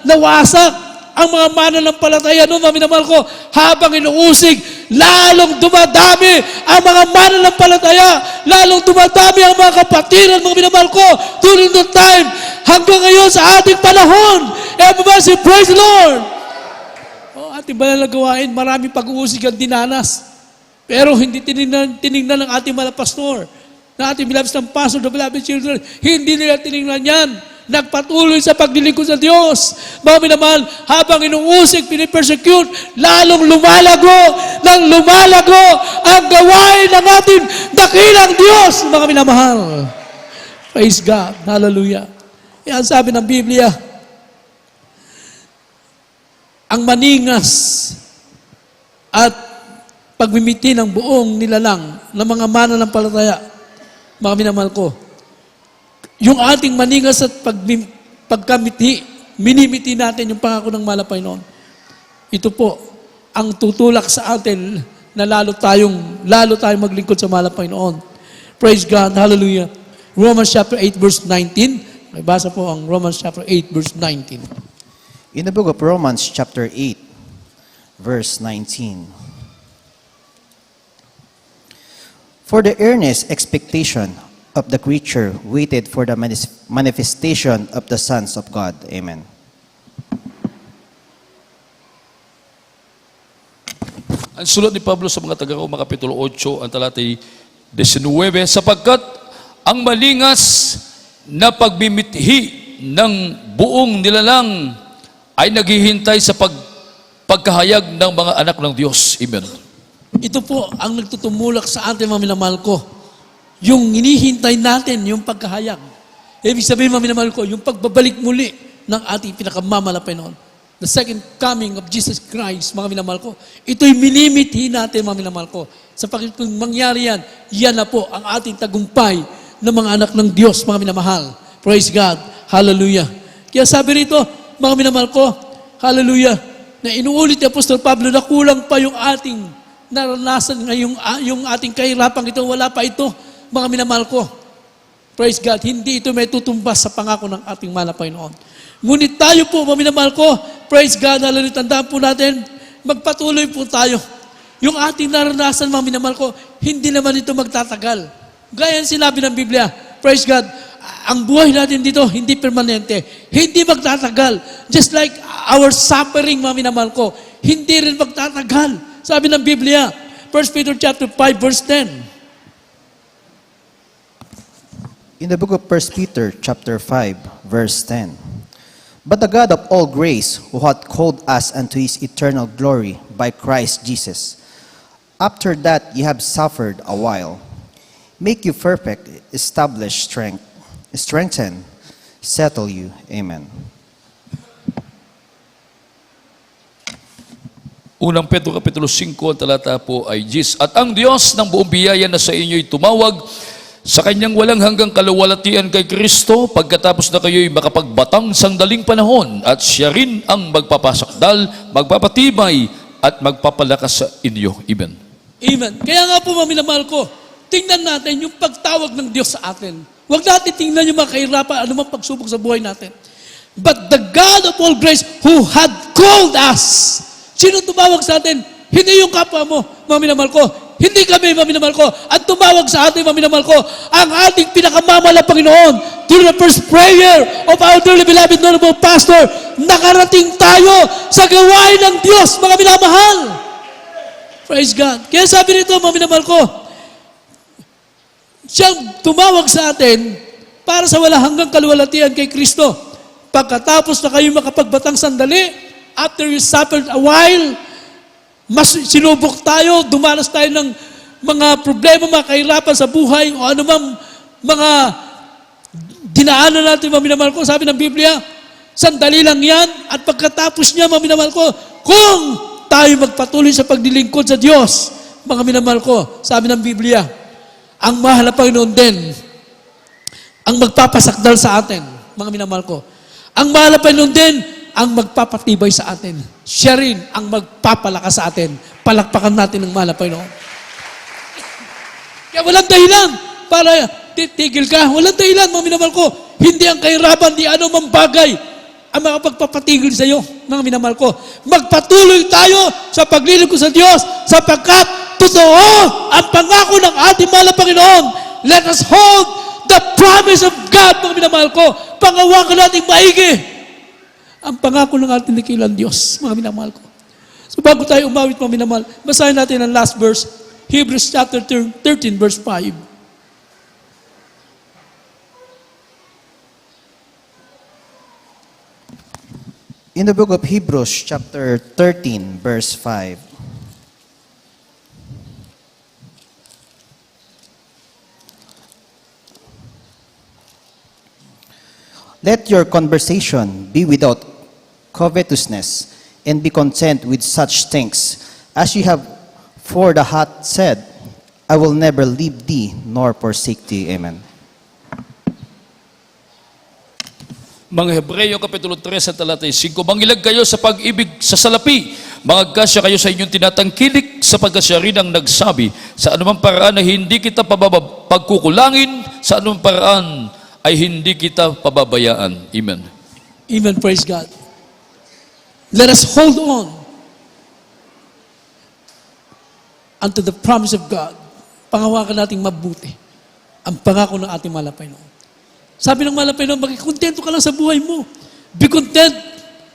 A: nawasak. Ang mga mananampalataya noon, mga minamahal ko, habang inuusig, lalong dumadami ang mga mananampalataya, lalong dumadami ang mga kapatiran, mga minamahal ko, during the time, hanggang ngayon sa ating panahon. Everybody say, praise the Lord! Ating banal na gawain, maraming pag-uusig ang dinanas. Pero hindi tinignan ng ating mga pastor, na ating beloved ng pastor, the beloved children, hindi nila tinignan yan. Nagpatuloy sa paglilingkod sa Diyos. Mga minamahal, habang inuusig, pinipersecute, lalong lumalago ang gawain ng ating dakilang Diyos, mga minamahal. Praise God. Hallelujah. Yan sabi ng Biblia, ang maningas at pagmimiti ng buong nilalang ng mga mananampalataya, mga minamahal ko, yung ating maningas at pagkamiti, minimiti natin yung pangako ng mahal na Panginoon. Ito po ang tutulak sa atin na lalo tayong maglingkod sa mahal na Panginoon. Praise God. Hallelujah. Romans chapter 8 verse 19. May basa po ang Romans chapter 8 verse 19.
C: In the book of Romans, chapter 8, verse 19. For the earnest expectation of the creature waited for the manifestation of the sons of God. Amen.
B: Ang sulat ni Pablo sa mga taga-Roma, Kapitulo 8, ang talatay 19, sapagkat ang malingas na pagbimithi ng buong nilalang ay naghihintay sa pagkahayag ng mga anak ng Diyos. Amen.
A: Ito po ang nagtutumulak sa atin, mga minamahal ko. Yung hinihintay natin, yung pagkahayag. Ibig sabihin, mga minamahal ko, yung pagbabalik muli ng ating pinakamamalapay noon. The second coming of Jesus Christ, mga minamahal ko. Ito'y minimithi natin, mga minamahal ko. Sapagkat kung mangyari yan, yan na po ang ating tagumpay ng mga anak ng Diyos, mga minamahal. Praise God. Hallelujah. Kaya sabi rito, mga minamahal ko, hallelujah, na inuulit ni Apostol Pablo na kulang pa yung ating naranasan ngayong yung ating kahirapang ito, wala pa ito, mga minamahal ko. Praise God. Hindi ito may tutumbas sa pangako ng ating mahal na Panginoon. Ngunit tayo po, mga minamahal ko, praise God, hallelujah, tandaan po natin, magpatuloy po tayo. Yung ating naranasan, mga minamahal ko, hindi naman ito magtatagal. Gaya ang sinabi ng Biblia, praise God, ang buhay natin dito, hindi permanente, hindi magtatagal. Just like our suffering, mga minamahal ko, hindi rin magtatagal. Sabi ng Biblia, 1 Peter chapter 5, verse 10.
C: In the book of 1 Peter chapter 5, verse 10. But the God of all grace, who hath called us unto his eternal glory by Christ Jesus, after that ye have suffered a while, make you perfect, establish strengthen, settle you. Amen.
B: Unang Pedro Kapitulo 5, ang talata po ay 10. At ang Diyos ng buong biyaya na sa inyo'y tumawag sa kanyang walang hanggang kaluwalhatian kay Kristo, pagkatapos na kayo'y makapagbatang sandaling panahon, at siya rin ang magpapasakdal, magpapatibay, at magpapalakas sa inyo. Amen.
A: Amen. Kaya nga po, mga minamahal ko, tingnan natin yung pagtawag ng Diyos sa atin. Huwag natin tingnan yung mga kahirapan, anumang pagsubok sa buhay natin. But the God of all grace who had called us. Sino tumawag sa atin? Hindi yung kapwa mo, mga minamahal ko. Hindi kami, mga minamahal ko. At tumawag sa atin, mga minamahal ko, ang ating pinakamamahal na Panginoon. Through the first prayer of our dearly beloved Honorable Pastor, nakarating tayo sa gawain ng Diyos, mga minamahal. Praise God. Kaya sabi nito, mga minamahal ko, siyang tumawag sa atin para sa wala hanggang kaluwalhatian kay Kristo. Pagkatapos na kayo makapagbatang sandali, after you suffered a while, mas sinubok tayo, dumanas tayo ng mga problema, mga kahirapan sa buhay, o anumang mga dinaanan natin, mga minamahal ko, sabi ng Biblia, sandali lang yan, at pagkatapos niya, mga minamahal ko, kung tayo magpatuloy sa paglilingkod sa Diyos, mga minamahal ko, sabi ng Biblia, ang mahal na Panginoon din, ang magpapasakdal sa atin, mga minamahal ko. Ang mahal na Panginoon din, ang magpapatibay sa atin. Siya rin ang magpapalakas sa atin. Palakpakan natin ng mahal na Panginoon. Kaya walang dahilan para titigil ka. Walang dahilan, mga minamahal ko. Hindi ang kahirapan, di ano mang bagay ang makapagpapatigil sa iyo, mga minamahal ko. Magpatuloy tayo sa paglilingkod sa Diyos sapagkat totoo ang pangako ng ating mahal na Panginoon. Let us hold the promise of God, mga minamahal ko. Pangawakan natin maigi ang pangako ng ating dakilang Diyos, mga minamahal ko. So bago tayo umawit, mga minamahal, basahin natin ang last verse, Hebrews chapter 13, verse 5.
C: In the book of Hebrews, chapter 13, verse 5. Let your conversation be without covetousness, and be content with such things, as you have, for the hath said, I will never leave thee nor forsake thee. Amen.
B: Mga Hebreyo, Kapitulo 3, sa talatay 5, mangilag kayo sa pag-ibig sa salapi, magkasya kayo sa inyong tinatangkilik, sapagkat siya rin ang nagsabi, sa anumang paraan na hindi kita pagkukulangin, sa anumang paraan ay hindi kita pababayaan. Amen.
A: Amen. Praise God. Let us hold on unto the promise of God. pangawakan nating mabuti ang pangako ng ating mahal na Panginoon. Sabi ng mahal na Panginoon, maging kontento ka lang sa buhay mo. Be content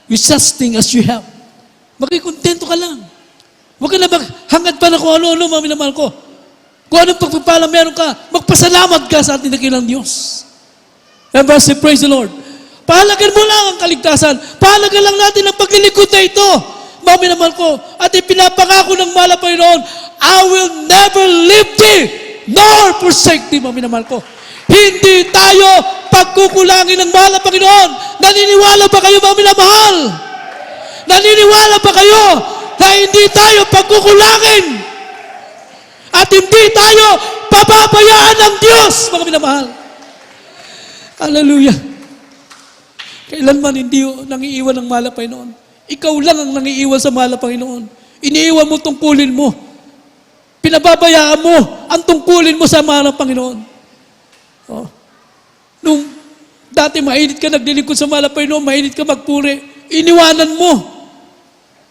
A: with such thing as you have. Maging kontento ka lang. Huwag ka na maghangad pa na kung ano-ano, mga minamahal ko. Kung anong pagpapala meron ka, magpasalamat ka sa ating nakilang Diyos. And say, praise the Lord. Pahalagan mo lang ang kaligtasan. Pahalagan lang natin ang paglilingkod na ito. Mga minamahal ko, at ipinapangako ng mahal na Panginoon, I will never leave thee, nor forsake thee, mga minamahal ko. Hindi tayo pagkukulangin ng mahal na Panginoon. Naniniwala ba kayo, mga minamahal? Naniniwala ba kayo na hindi tayo pagkukulangin? At hindi tayo papabayaan ng Diyos, mga minamahal. Hallelujah. Kailanman hindi nangiiwan ng mahal na Panginoon. Ikaw lang ang nangiiwan sa mahal na Panginoon. Iniiwan mo tungkulin mo. Pinababayaan mo ang tungkulin mo sa mahal na Panginoon. Oh. Nung dati mainit ka naglilingkod sa mahal na Panginoon, mainit ka magpuri, iniwanan mo.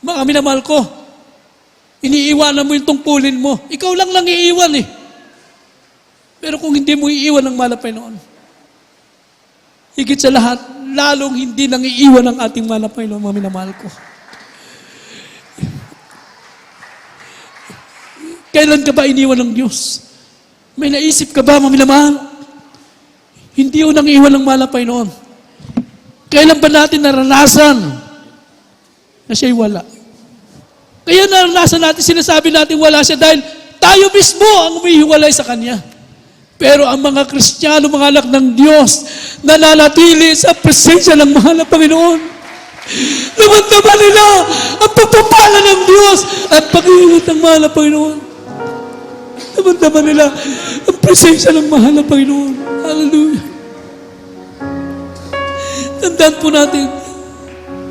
A: Mga minamahal ko, iniiwanan mo yung tungkulin mo. Ikaw lang iiwan eh. Pero kung hindi mo iiwan ng mahal na Panginoon, higit sa lahat, lalong hindi nang iiwan ang ating mahal na Panginoon, mga minamahal ko. Kailan ka ba iniwan ng Diyos? May naisip ka ba, mga minamahal? Hindi yun nang iwan ng mahal na Panginoon. Kailan ba natin naranasan na siya'y wala? Kaya naranasan natin, sinasabi natin wala siya dahil tayo mismo ang umihiwalay sa Kanya. Pero ang mga Kristiyano, mga anak ng Diyos, nananatili sa presensya ng mahal na Panginoon. Namandaman nila ang pagpapala ng Diyos at pag-iingat ng mahal na Panginoon. Namandaman nila ang presensya ng mahal na Panginoon. Hallelujah. Tandaan po natin,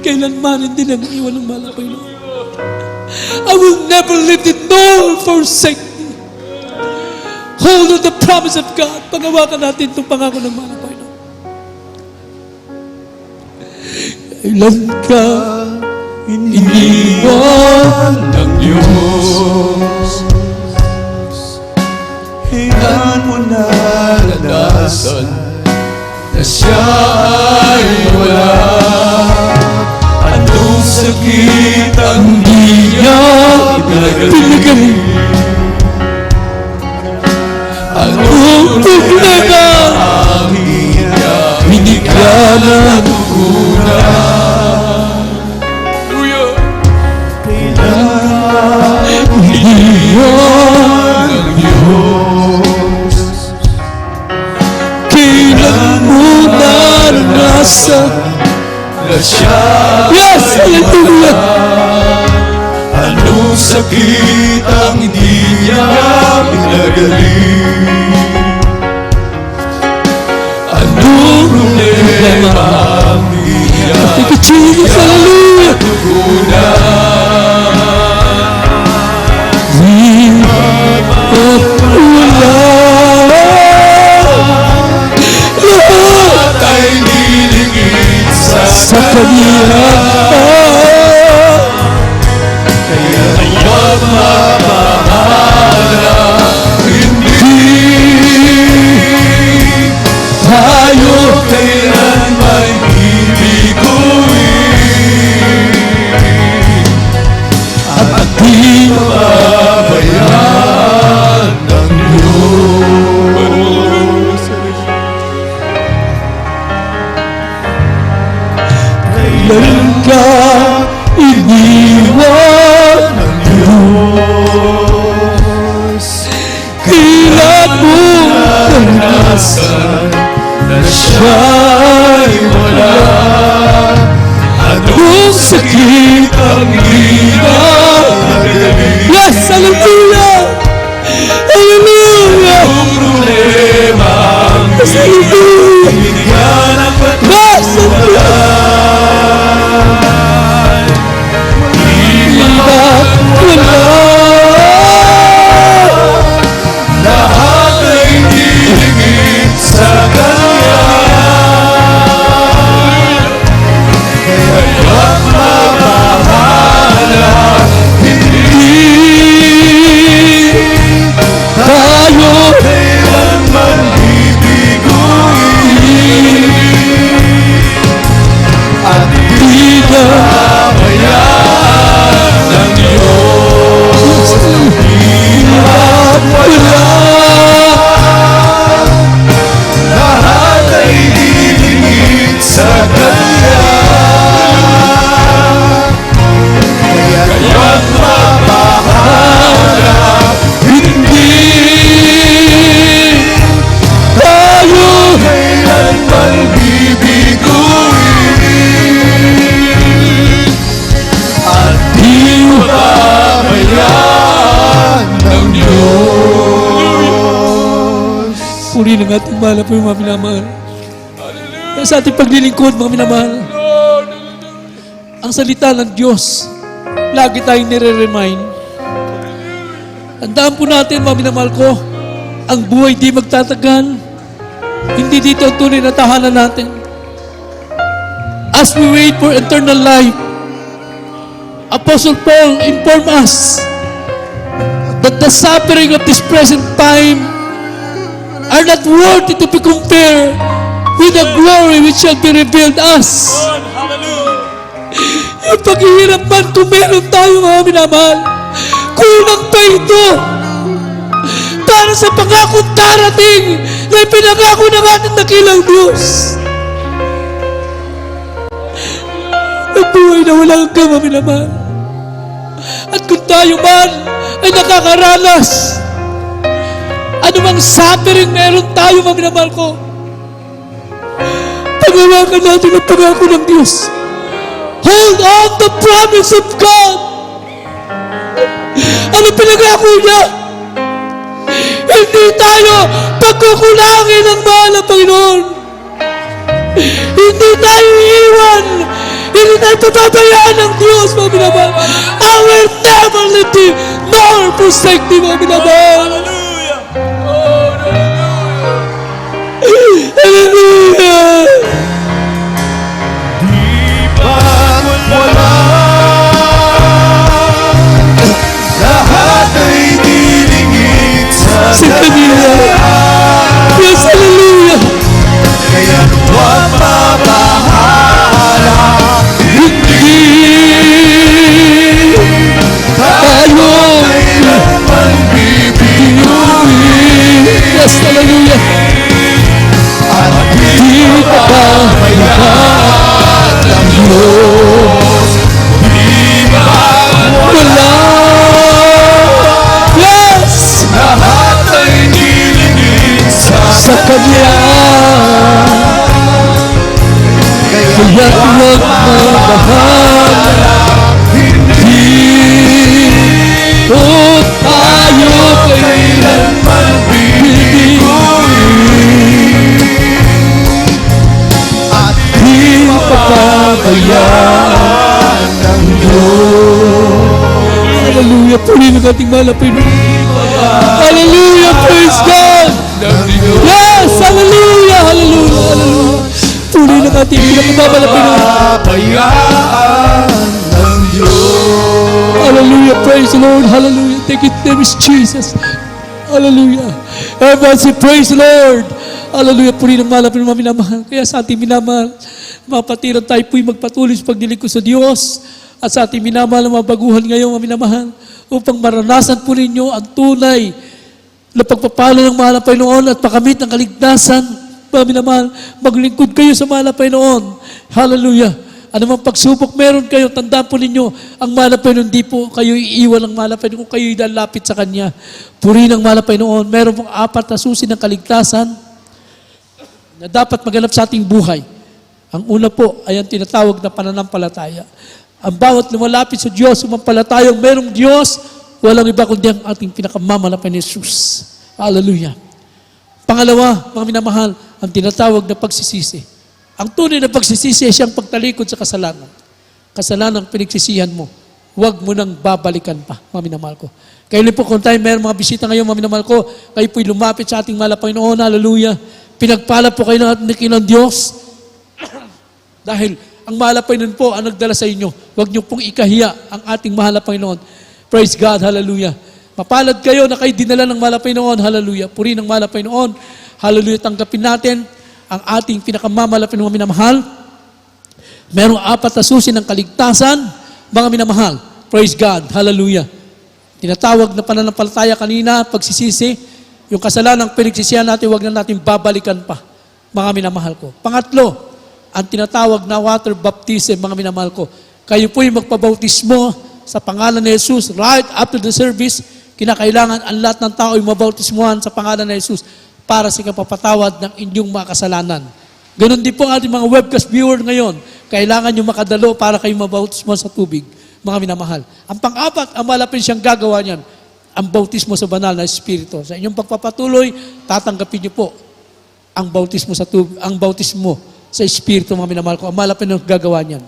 A: kailanman hindi nang iwan ng mahal na Panginoon. I will never leave thee nor forsake thee. Hold on the promise of God. Pagawakan natin itong pangako ng mahal na Panginoon. Kailan ka iniwan ng Diyos?
D: Kailan mo naranasan na siya ay wala? Anong sakit ang di niya pinagaling? Anong problema ang binigla na tugunan? Kailan iniwan ng Diyos? Kailan mo naranasan na siya
A: Yes! Hallelujah!
D: anong sakit ang hindi niya pinagaling? Anong problema ang hindi niya
A: Thank you, Jesus! Hallelujah!
D: tugunan? Lahat ay nilingit sa Kanya. Kaya huwag mapahala, hindi tayo kailanman ibiguin at di mababayaan ng Diyos. Kailan ka iniwan ng Diyos? Kailan mo naranasan na siya'y wala? Anong sakit ang ginagaling?
A: Yes! Hallelujah! Hallelujah!
D: Anong problema ang
A: Hallelujah!
D: binigyan ng
A: Yes!
D: patulan?
A: Iba't wala!
D: Lahat ay nilingit sa Kanya. Kaya huwag mabahala, hindi tayo
A: puri ng ating mahal na po mga minamahal. Kaya sa ating paglilingkod, mga minamahal, ang salita ng Diyos, lagi tayong nire-remind. Tandaan po natin, mga minamahal ko, ang buhay di magtatagal. Hindi dito ang tunay na tahanan natin. As we wait for eternal life, Apostle Paul informed us that the suffering of this present time are not worthy to be compared with the glory which shall be revealed us. Yung paghihirap man, kung meron tayo mga minamahal, kulang pa ito para sa pangakong darating na ipinangako ng ating dakilang Diyos. Ang buhay na walang hanggang mga minamahal. At kung tayo man ay nakakaranas, anumang suffering meron tayo, mga minamahal ko, pag-awakan natin ang pangako ng Diyos. Hold on the promise of God. Ano pinangako niya? Hindi tayo pagkukulangin ng mahal na Panginoon. Hindi tayo iiwan. Hindi tayo papabayaan ng Diyos, mga minamahal. I will never leave thee nor forsake thee, mga minamahal. Hallelujah!
D: Lahat ay dilingit sa
A: Kanya. Yes, hallelujah!
D: Kaya huwag mabahala.
A: Hindi tayo
D: Kailanman bibigyan.
A: yes, hallelujah!
D: At
A: Di ka pa
D: pabayaan ng Diyos. Di
A: wala. Yes!
D: lahat ay dilingit
A: Sa Kanya. Kaya huwag mabahala. Hindi o tayo
D: kailanman
A: at di papabayaan ng Diyos. Hallelujah! Puri ng ating mahal na Panginoon. Hallelujah! Praise God! Yes! Hallelujah! Hallelujah! Hallelujah! Puri ng ating pinakamababa na Panginoon.
D: pabayaan ng Diyos.
A: Hallelujah! Praise the Lord! Hallelujah! Thank you, name is Jesus. Hallelujah! Everyone say, praise the Lord! Hallelujah! Puri ng mahal na Panginoon, minamahal. Kaya sa ating minamahal, mga patiran tayo po'y magpatuloy sa paglilingkod sa Diyos at sa ating minamahal na mga baguhan ngayon, mga minamahal, upang maranasan po ninyo ang tunay na pagpapalo ng mahal na Panginoon at makamit ang kaligtasan, mga minamahal, maglingkod kayo sa mahal na Panginoon. Hallelujah! Ano mang pagsubok meron kayo, tandaan po ninyo, ang mahal na Panginoon, di po kayo iiwan ng mahal na Panginoon kung kayo ilalapit sa Kanya. Puri ng mahal na Panginoon, meron pong 4 na susi ng kaligtasan na dapat maganap sa ating buhay. Ang una po ay ang tinatawag na pananampalataya. Ang bawat lumalapit sa Diyos, sumampalatayang merong Diyos, walang iba kundi ang ating pinakamamalapan ni Jesus. Hallelujah. Pangalawa, mga minamahal, ang tinatawag na pagsisisi. Ang tunay na pagsisisi ay siyang pagtalikod sa kasalanan. Kasalanan ang pinagsisihan mo. Huwag mo nang babalikan pa, mga minamahal ko. Kayo po, kung tayo mayroong mga bisita ngayon, mga minamahal ko, kayo po'y lumapit sa ating mahal na Panginoon. Hallelujah. Pinagpala po kayo ng ating Diyos. Dahil ang mahal na Panginoon po ang nagdala sa inyo. Huwag niyo pong ikahiya ang ating mahal na Panginoon. Praise God, hallelujah. Mapalad kayo na kayo dinala ng mahal na Panginoon, hallelujah. Puri ng mahal na Panginoon, hallelujah. Tanggapin natin ang ating pinakamamahal na Panginoon minamahal. Merong 4 na susi ng kaligtasan, mga minamahal. Praise God, hallelujah. Tinatawag na pananampalataya kanina, pagsisisi, yung kasalanang pinagsisihan natin, huwag na natin babalikan pa, mga minamahal ko. Pangatlo, ang tinatawag na water baptism, mga minamahal ko. Kayo po'y magpabautismo sa pangalan ni Jesus. Right after the service, kinakailangan ang lahat ng tao ay mabautismuhan sa pangalan ni Jesus para sa kapapatawad ng inyong mga kasalanan. Ganon din po ang ating mga webcast viewer ngayon. Kailangan nyo makadalo para kayo mabautismo sa tubig, mga minamahal. Ang pang-4, ang malapit siyang gagawa niyan, ang bautismo sa banal na Espiritu. Sa inyong pagpapatuloy, tatanggapin niyo po ang bautismo sa tubig, ang bautismo sa Espiritu, mga minamahal ko. Ang mahal na Panginoon gagawa niyan.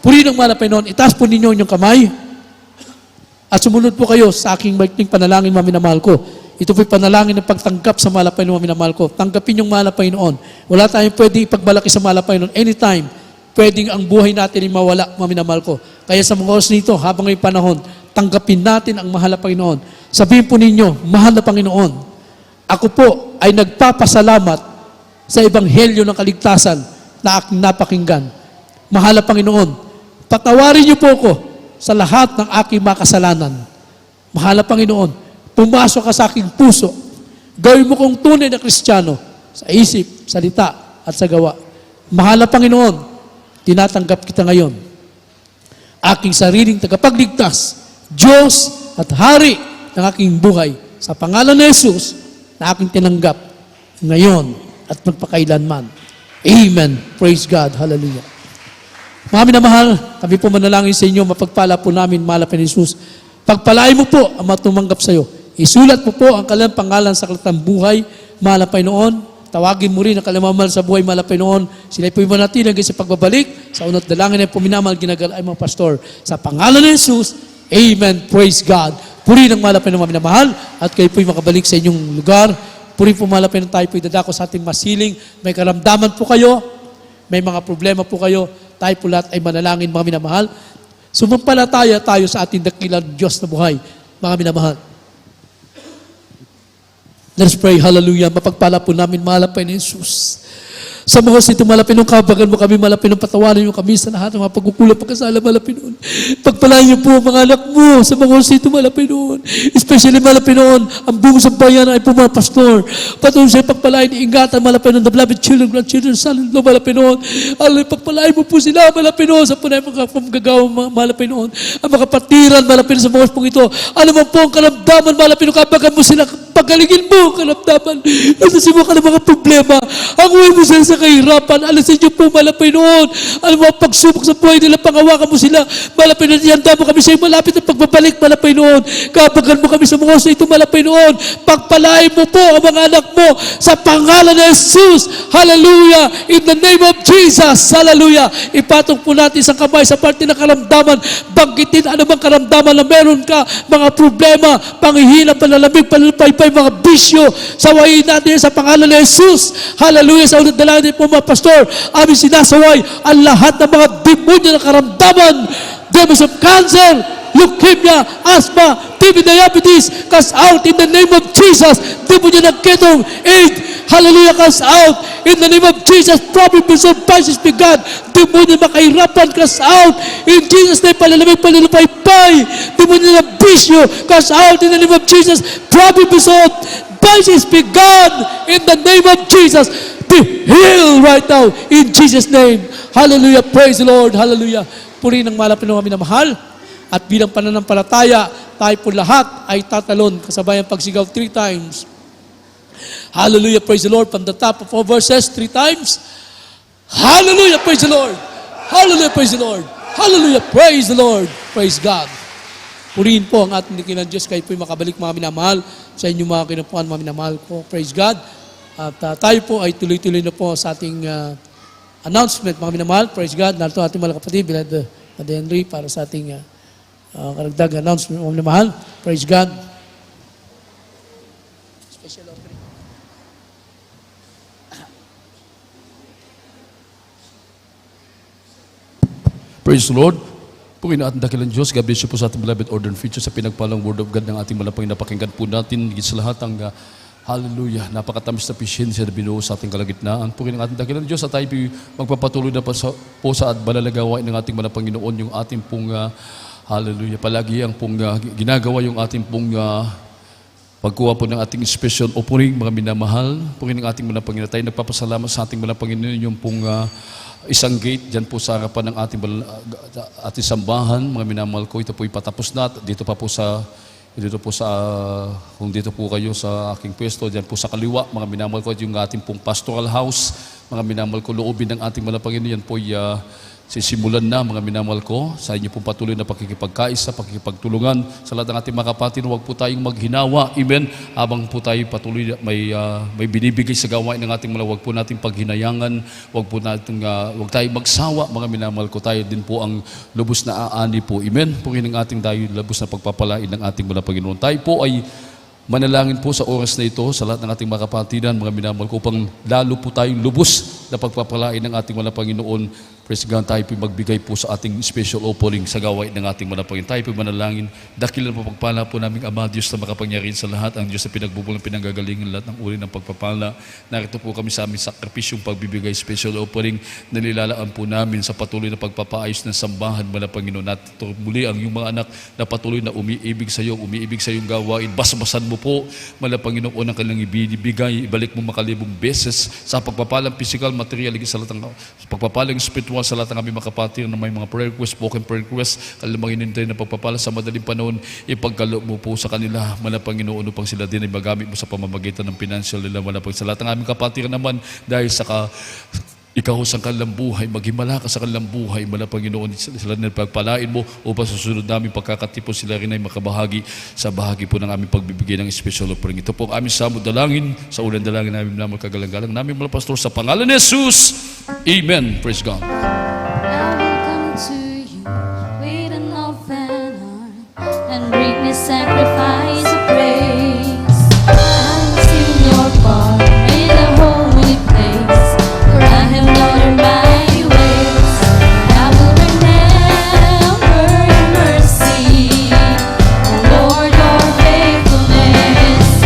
A: Purihin ang mahal na Panginoon. Itaas po ninyo inyong kamay. At sumunod po kayo sa aking maikling panalangin, mga minamahal ko. Ito po'y panalangin ng pagtanggap sa mahal na Panginoon, mga minamahal ko. Tanggapin yung mahal na Panginoon. Wala tayong pwede ipagbalaki sa mahal na Panginoon. Anytime, pwedeng ang buhay natin ay mawala, mga minamahal ko. Kaya sa mga oras nito, habang ngayong panahon, tanggapin natin ang mahal na Panginoon. Sabihin po ninyo, mahal na Panginoon, ako po ay nagpapasalamat sa ebanghelyo ng kaligtasan na aking napakinggan. Mahal na Panginoon, patawarin niyo po ako sa lahat ng aking makasalanan. Mahal na Panginoon, pumasok ka sa aking puso. Gawin mo kong tunay na Kristiyano sa isip, salita, at sa gawa. Mahal na Panginoon, tinatanggap kita ngayon. Aking sariling tagapagligtas, Diyos at Hari ng aking buhay. Sa pangalan ni Jesus, na aking tinanggap ngayon at magpakailanman. Amen. Praise God. Hallelujah. Mga minamahal, kami po manalangin sa inyo, mapagpala po namin, mahal na Jesus. Pagpalain mo po ang matumanggap sa iyo. Isulat mo po ang kanilang pangalan sa kalatang buhay, mahal na Panginoon. Tawagin mo rin ang kanilang mamahal sa buhay, mahal na Panginoon. Sila po manatili hanggang sa pagbabalik. Sa unat dalangin ay puminamahal, ginagala ay mga pastor. Sa pangalan ni Jesus, Amen. Praise God. Puri ng mahal na Panginoon, mga minamahal, at kayo po'y makabalik sa inyong lugar. Puri po mahal na Panginoon, tayo po'y dadako sa ating masiling. May karamdaman po kayo, may mga problema po kayo, tayo po lahat ay manalangin, mga minamahal. Sumampalataya tayo sa ating dakilang Diyos na buhay, mga minamahal. Let's pray, hallelujah. Mapagpala po namin, mahal na Panginoon Jesus. Sa mga oras nito, mahal na Panginoon, kabagan mo kami, mahal na Panginoon, patawarin mo kami sa lahat ng mga pagkukulang, pagkasala, mahal na Panginoon. Pagpalain niyo po ang mga anak mo sa mga oras nito, mahal na Panginoon. Especially, mahal na Panginoon, ang buong sambayan ay po mga pastor. Patuloy sa pagpalain, ingatan, mahal na Panginoon, the beloved children, grandchildren, son-in-law, mahal na Panginoon. Alay, pagpalain mo po sila, mahal na Panginoon, sa punay mga pamagagawa, mahal na Panginoon. Ang mga kapatiran, mahal na Panginoon, sa mga oras pong ito. Alam mo po ang karamdaman, mahal na Panginoon, kabagan mo sila, pagalingin mo ang karamdaman. Alasin mo ka ng mga problema. Hanguin mo sila sa kahirapan. Alasin niyo po, mahal na Panginoon. Alam mo, pagsubok sa buhay nila, pangawakan mo sila. Mahal na Panginoon, ihanda mo kami sa iyo malapit na pagbabalik, mahal na Panginoon. Kabagan mo kami sa mga oras na ito, mahal na Panginoon. Pagpalain mo po ang mga anak mo sa pangalan ni Jesus. Hallelujah. In the name of Jesus. Hallelujah. Ipatong po natin sa kamay sa parte ng karamdaman. Banggitin anumang karamdaman na meron ka, mga problema, panghihina, panalamig, panlupaypay, mga bisyo, sawayin natin sa pangalan ni Jesus. Hallelujah. Sa unang dalangin po mga pastor, aming sinasaway ang lahat ng mga demonyo na karamdaman, demons of cancer, leukemia, asthma, TB, diabetes, cast out in the name of Jesus. Demonyo ng ketong, AIDS, hallelujah, cast out in the name of Jesus. Problems of vices be God. Demonyo na kahirapan, cast out in Jesus' name. Palalamig, palilupaypay, demonyo ng bisyo, cast out in the name of Jesus. Problems of vices be God in the name of Jesus. Be healed right now in Jesus' name. Hallelujah. Praise the Lord. Hallelujah. Puri ng mahal na Panginoon, aming mahal. At bilang pananampalataya, tayo po lahat ay tatalon kasabayang pagsigaw 3 times. Hallelujah. Praise the Lord. From the top of all verses 3 times. Hallelujah. Praise the Lord. Hallelujah. Praise the Lord. Hallelujah. Praise the Lord. Praise God. Purihin po ang ating dakilang Diyos. Kayo po'y makabalik, mga minamahal, sa inyong mga kinapuan, mga minamahal ko. Praise God. At tayo po ay tuloy-tuloy na po sa ating announcement, mga minamahal. Praise God. Narito ating mga kapatid, Brother Henry, para sa ating karagdag announcement, mga minamahal. Praise God. Special offering.
B: Praise the Lord. Pugin natin dakilang Diyos, God bless you po sa ating beloved order and feature sa pinagpalang word of God ng ating malapang napakinggan po natin. Higit sa lahat ang hallelujah, napakatamis na pisyensya na binuo sa ating kalagitnaan. Pugin ang ating dakilang Diyos at tayo magpapatuloy na po sa at balalagawain ng ating malapang Panginoon yung ating pong hallelujah, palagi ang pong ginagawa yung ating pong pagkuha po ng ating special offering, mga minamahal. Pugin ang ating malapang Panginoon. Tayo nagpapasalamat sa ating malapang Panginoon yung pong isang gate dyan po sa harapan ng ating sambahan, mga minamahal ko. Ito po ipatapos na. Dito po kung dito po kayo sa aking pwesto, dyan po sa kaliwa, mga minamahal ko, yung ating pong pastoral house, mga minamahal ko, loobin ng ating malapangin. Yan po sisimulan na, mga minamahal ko, sa inyo pong patuloy na pakikipagkaisa, pakikipagtulungan sa lahat ng ating mga kapatid. Huwag po tayong maghinawa, amen, habang po tayo patuloy may binibigay sa gawain ng ating mga, huwag po natin paghinayangan, huwag tayong magsawa, mga minamahal ko, tayo din po ang lubos na aani po, amen, po rin ang ating tayo lubos na pagpapalain ng ating mga Panginoon. Tayo po ay manalangin po sa oras na ito sa lahat ng ating mga kapatidan, mga minamahal ko, upang lalo po tayong lubos na pagpapalain ng ating mga Panginoon. Praise God, tayo po magbigay po sa ating special offering sa gawain ng ating mga Panginoon. Tayo po manalangin, dakilan po pagpala po naming Ama, Diyos na makapangyarihan sa lahat, ang Diyos na pinagbubulang, pinanggagalingan lahat ng uri ng pagpapala. Narito po kami sa aming sakripisyong pagbibigay special offering na nilalaan po namin sa patuloy na pagpapaayos ng sambahan, mga Panginoon. At muli ang iyong mga anak na patuloy na umiibig sa iyong gawain. Basbasan mo po, mga Panginoon, ang kanilang ibinibigay, ibalik mo makalibong beses sa pagpapalang physical, material, sa lahat ng pagpapalang spiritual, sa lahat ng aming mga kapatid na may mga prayer request, spoken prayer request, kanilang hinintay na pagpapala sa madaling panahon, ipagkaloob mo po sa kanila, mga Panginoon, upang sila din ay magamit mo sa pamamagitan ng financial nila, mga Panginoon. Sa lahat ng aming kapatid naman, dahil sa ikaw sa kanilang buhay, maghimala ka sa kanilang buhay, mga Panginoon, sila na pagpalain mo upang susunod namin pagkakatipon sila rin ay makabahagi sa bahagi po ng aming pagbibigay ng special offering. Ito po ang aming samod dalangin, sa ulan dalangin namin naman kagalang-galang namin mga pastor sa pangalan ni Jesus. Amen. Praise God.
E: I will come to you with an open heart and bring the sacrifice of praise. I will sing your part in the holy place, for I have known your mighty ways. I will remember your mercy, oh Lord, your faithfulness.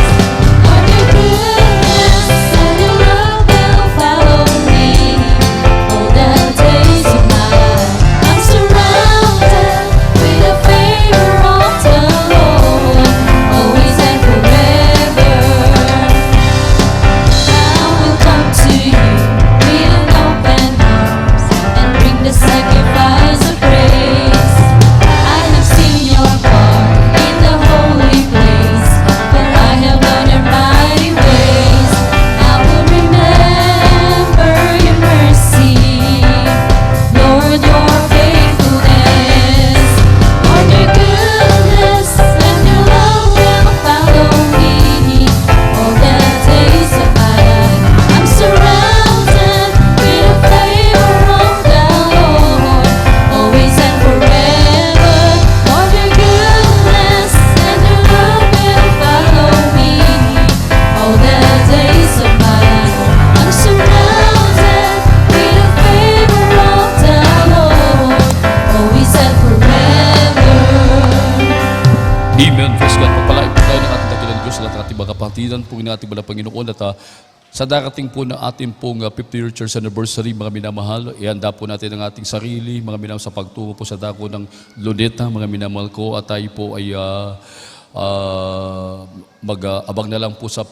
E: Lord, your goodness and your love will follow me all the days of my life. I'm surrounded with the favor of the Lord, always and forever. I will come to you with an open arms and bring the sacrifice of praise. I have seen your part in the holy place, for I have known your mighty ways. I will remember your mercy, Lord, your faithfulness. Lord, your goodness and your love will follow me all the days of my life. I'm surrounded with the favor of the Lord, always and forever. Lord, your goodness and your love will follow me all the days of my life. I'm surrounded with the favor of the Lord, always and forever.
B: Amen. Praise God. Pagpalain po tayo ng ating dakilang Diyos sa lahat ng ating mga kapatidan po ng ating mga Panginoon at sa darating po na ating pong 50th church anniversary, mga minamahal, ihanda po natin ang ating sarili, mga minamahal, sa pagtungo po sa dako ng Luneta, mga minamahal ko, at tayo po ay mag-abang na lang po sa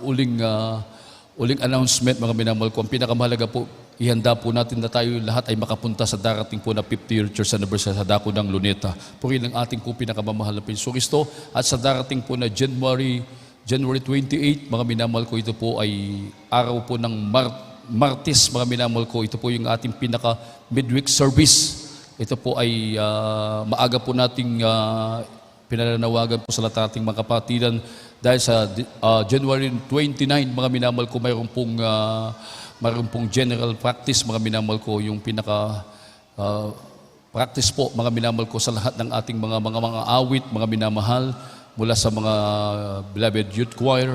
B: uling announcement, mga minamahal ko. Ang pinakamahalaga po, ihanda po natin na tayo lahat ay makapunta sa darating po na 50th church anniversary sa dako ng Luneta. Purihin ang ating po pinakamamahal na Panginoon Kristo, at sa darating po na January 28, mga minamahal ko, ito po ay araw po ng Martes, mga minamahal ko. Ito po yung ating pinaka midweek service. Ito po ay maaga po nating pinananawagan po sa lahat ng ating mga kapatidan dahil sa January 29, mga minamahal ko, mayroon pong general practice, mga minamahal ko, yung pinaka practice po, mga minamahal ko, sa lahat ng ating mga awit, mga minamahal, mula sa mga beloved youth choir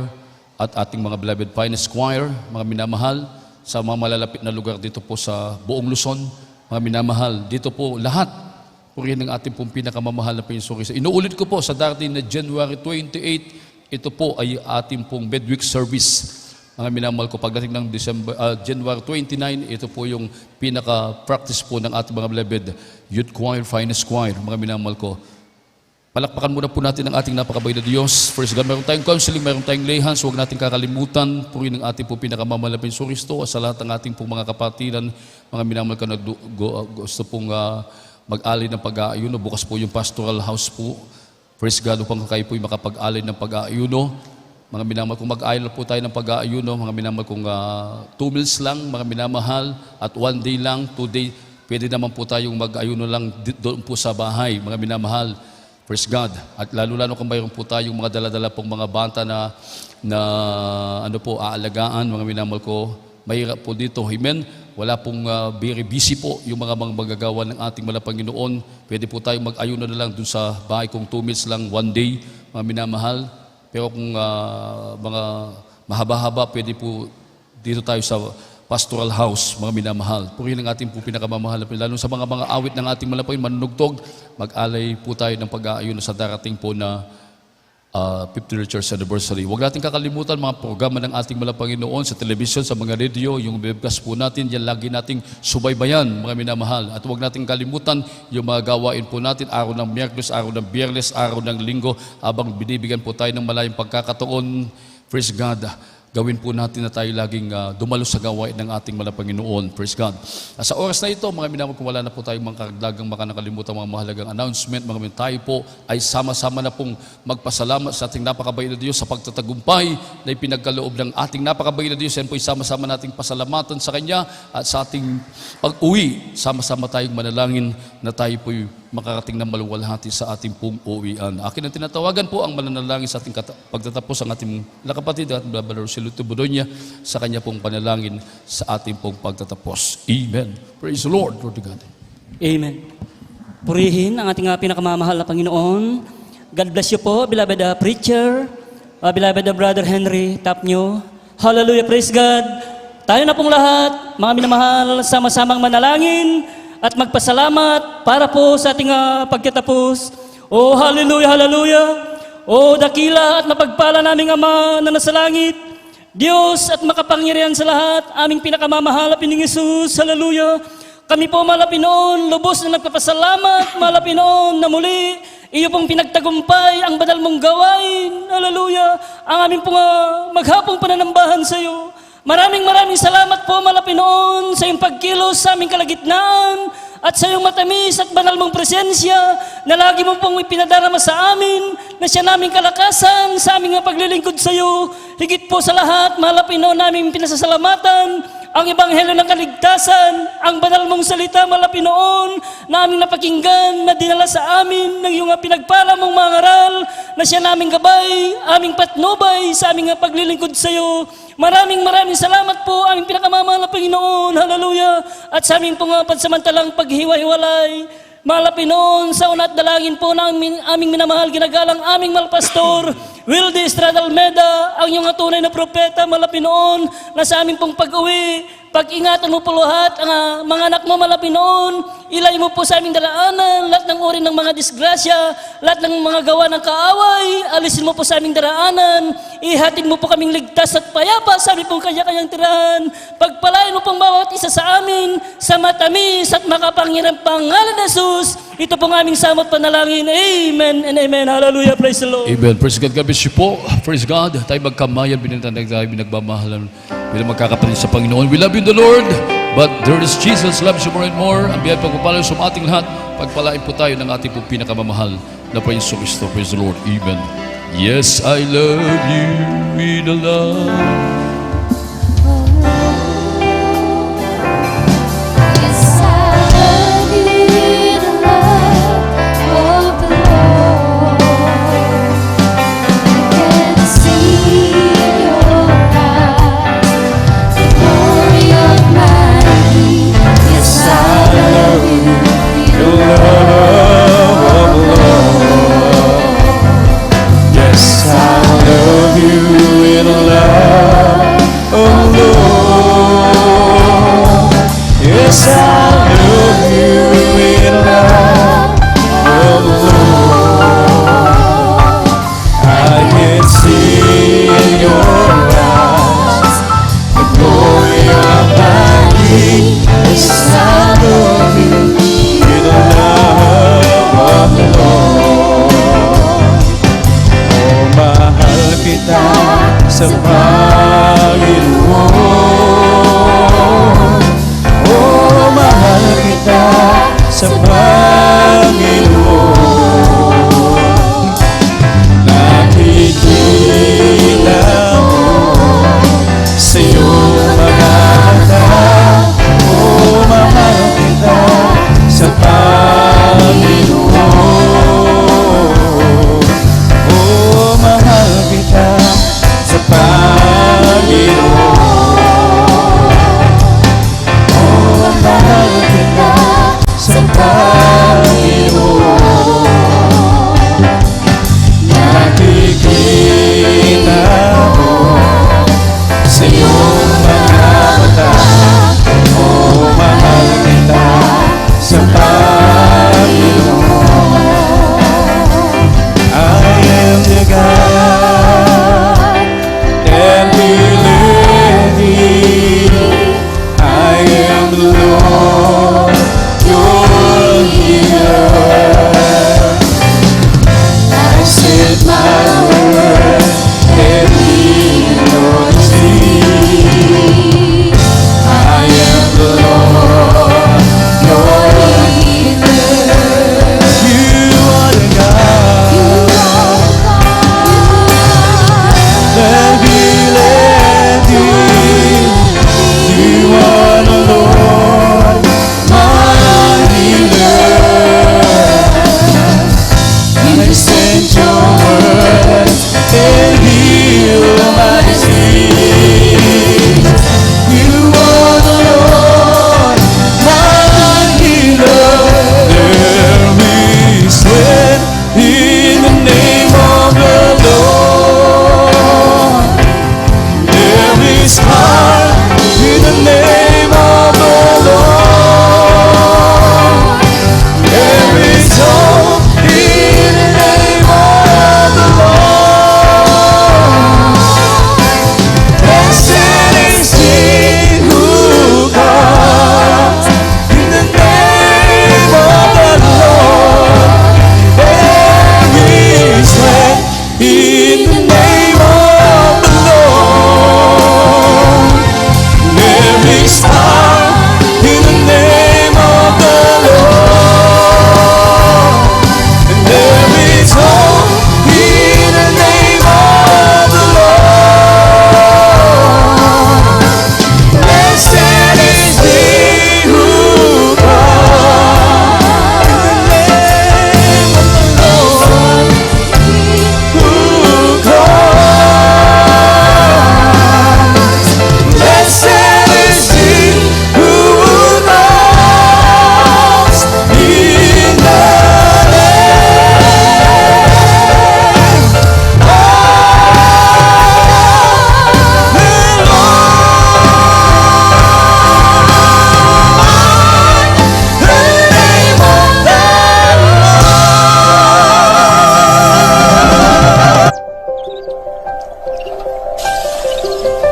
B: at ating mga beloved finest choir, mga minamahal, sa mga malalapit na lugar dito po sa buong Luzon, mga minamahal, dito po lahat, purihin ng ating pong pinakamamahal na Panginoon Kristo. Inuulit ko po, sa darating na January 28, ito po ay ating pong midweek service. Mga minamahal ko, pagdating ng January 29, ito po yung pinaka-practice po ng ating mga beloved youth choir, finest choir, mga minamahal ko. Palakpakan muna po natin ang ating napakabay na Diyos. First God, mayroon tayong counseling, mayroon tayong lay hands, huwag natin kakalimutan. Purihin ang ating po pinakamamahal na Panginoon Kristo, sa lahat ng ating pong mga kapatiran, mga minamahal ka na gusto pong mag-alay ng pag-aayuno. Bukas po yung pastoral house po. Praise God, upang kayo po makapag-alay ng pag-aayuno. Mga minamahal, kung mag-ayos po tayo ng pag-aayuno, mga minamahal, kung 2 meals lang, mga minamahal, at 1 day lang, 2 day, pwede naman po tayong mag-ayuno lang doon po sa bahay, mga minamahal. Praise God. At lalo-lalo kung mayroon po tayong mga dala-dala pong mga bata na ano po, aalagaan, mga minamahal ko, mahirap po dito. Amen. Wala pong very busy po yung mga magagawa ng ating mahal na Panginoon. Pwede po tayong mag-ayuno na lang doon sa bahay kung 2 meals lang, 1 day, mga minamahal. Pero kung mga mahaba-haba, pwede po dito tayo sa pastoral house, mga minamahal. Purihin ang ating po pinakamamahal. Lalo sa mga awit ng ating malapay, manunugtog, mag-alay po tayo ng pag-aayon sa darating po na 50th Church Anniversary. Huwag natin kakalimutan mga programa ng ating mahal na Panginoon sa television, sa mga radio, yung webcast po natin, yan lagi nating subaybayan, mga minamahal. At huwag natin kalimutan yung mga gawain po natin, araw ng Miyerkules, araw ng Biyernes, araw ng Linggo, habang binibigyan po tayo ng malayang pagkakataon. Praise God. Gawin po natin na tayo laging dumalo sa gawain ng ating mahal na Panginoon. Praise God. Sa oras na ito, mga minamahal, kung wala na po tayong mga karagdagang nakalimutan, mga mahalagang announcement, mga minamahal, tayo po ay sama-sama na pong magpasalamat sa ating napakabait na Diyos sa pagtatagumpay na ipinagkaloob ng ating napakabait na Diyos. Yan po ay sama-sama nating pasalamatan sa Kanya at sa ating pag-uwi. Sama-sama tayong manalangin na tayo po makarating ng maluwalhati sa ating pong uwian. Akin ang tinatawagan po ang mananalangin sa ating pagtatapos ang ating kapatid at Brother Siluto Bodonia sa kanya pong panalangin sa ating pong pagtatapos. Amen. Praise the Lord. Lord God.
F: Amen. Purihin ang ating pinakamamahal na Panginoon. God bless you po, beloved preacher, beloved Brother Henry Tapnyo. Hallelujah, praise God. Tayo na pong lahat, mga minamahal, sama-samang manalangin at magpasalamat para po sa ating pagtatapos. Oh, hallelujah, hallelujah. Oh, dakila at mapagpala naming Ama na nasa langit, Diyos at makapangyarihan sa lahat, aming pinakamamahal na Pining Jesus, hallelujah. Kami po, mahal na Pinoon, lubos na nagpapasalamat, mahal na Pinoon, na muli, iyo pong pinagtagumpay ang banal mong gawain, hallelujah. Ang aming pong maghapong pananambahan sa iyo. Maraming salamat po, mahal na Pinoon, sa iyong pagkilos sa aming kalagitnaan at sa iyong matamis at banal mong presensya na lagi mo pong ipinadarama sa amin na siya naming kalakasan sa aming paglilingkod sa iyo. Higit po sa lahat, mahal na Pinoon, naming pinasasalamatan ang Ebanghelyo ng Kaligtasan, ang banal mong salita, mahal na Pinoon, na aming napakinggan, na dinala sa amin ng iyong pinagpala mong mga ngaral, na siya naming gabay, aming patnubay sa aming paglilingkod sa iyo. Maraming salamat po, aming pinakamamahal na Panginoon, hallelujah, at sa aming pong pansamantalang paghiwa-hiwalay. Mahal na Pinoon, sa una at dalangin po ng aming minamahal, ginagalang aming mahal pastor, Wildy Estrada Almeda, ang iyong tunay na propeta, mahal na Pinoon, na sa aming pong pag-uwi, pag-ingatan mo po lahat ang mga anak mo, mahal na Pinoon, ilay mo po sa aming daraanan, lahat ng uri ng mga disgrasya, lahat ng mga gawa ng kaaway, alisin mo po sa aming daraanan, ihatid mo po kaming ligtas at payapa sa aming pong kanya-kanyang tirahan, pagpalain mo pong bawat isa sa amin, sa matamis at makapangyarang pangalan ng Jesus, ito pong aming samot panalangin. Amen and amen. Hallelujah. Praise the Lord.
B: Amen. Praise God. God bless you po. Praise God. Tayo magkamayan, binintandang tayo, binagmamahalan, bilang magkakapatid sa Panginoon. We love you in the Lord, but there is Jesus loves you more and more. Ang biyay pagpapalayo sa ating lahat, pagpalain po tayo ng ating po pinakamamahal na Panginoon Kristo. Praise the Lord. Amen. Yes, I love you with a love.
E: Yes, I love you in the love of the Lord. I can see your eyes, the glory of my King. Yes, I love you in the love of the Lord.
D: Yes, I love you in the love of the Lord. Yes, I love you in the love of the Lord. I can see in your eyes the glory of my King. Yes, I love you in the love of the Lord. Oh, mahal kita sa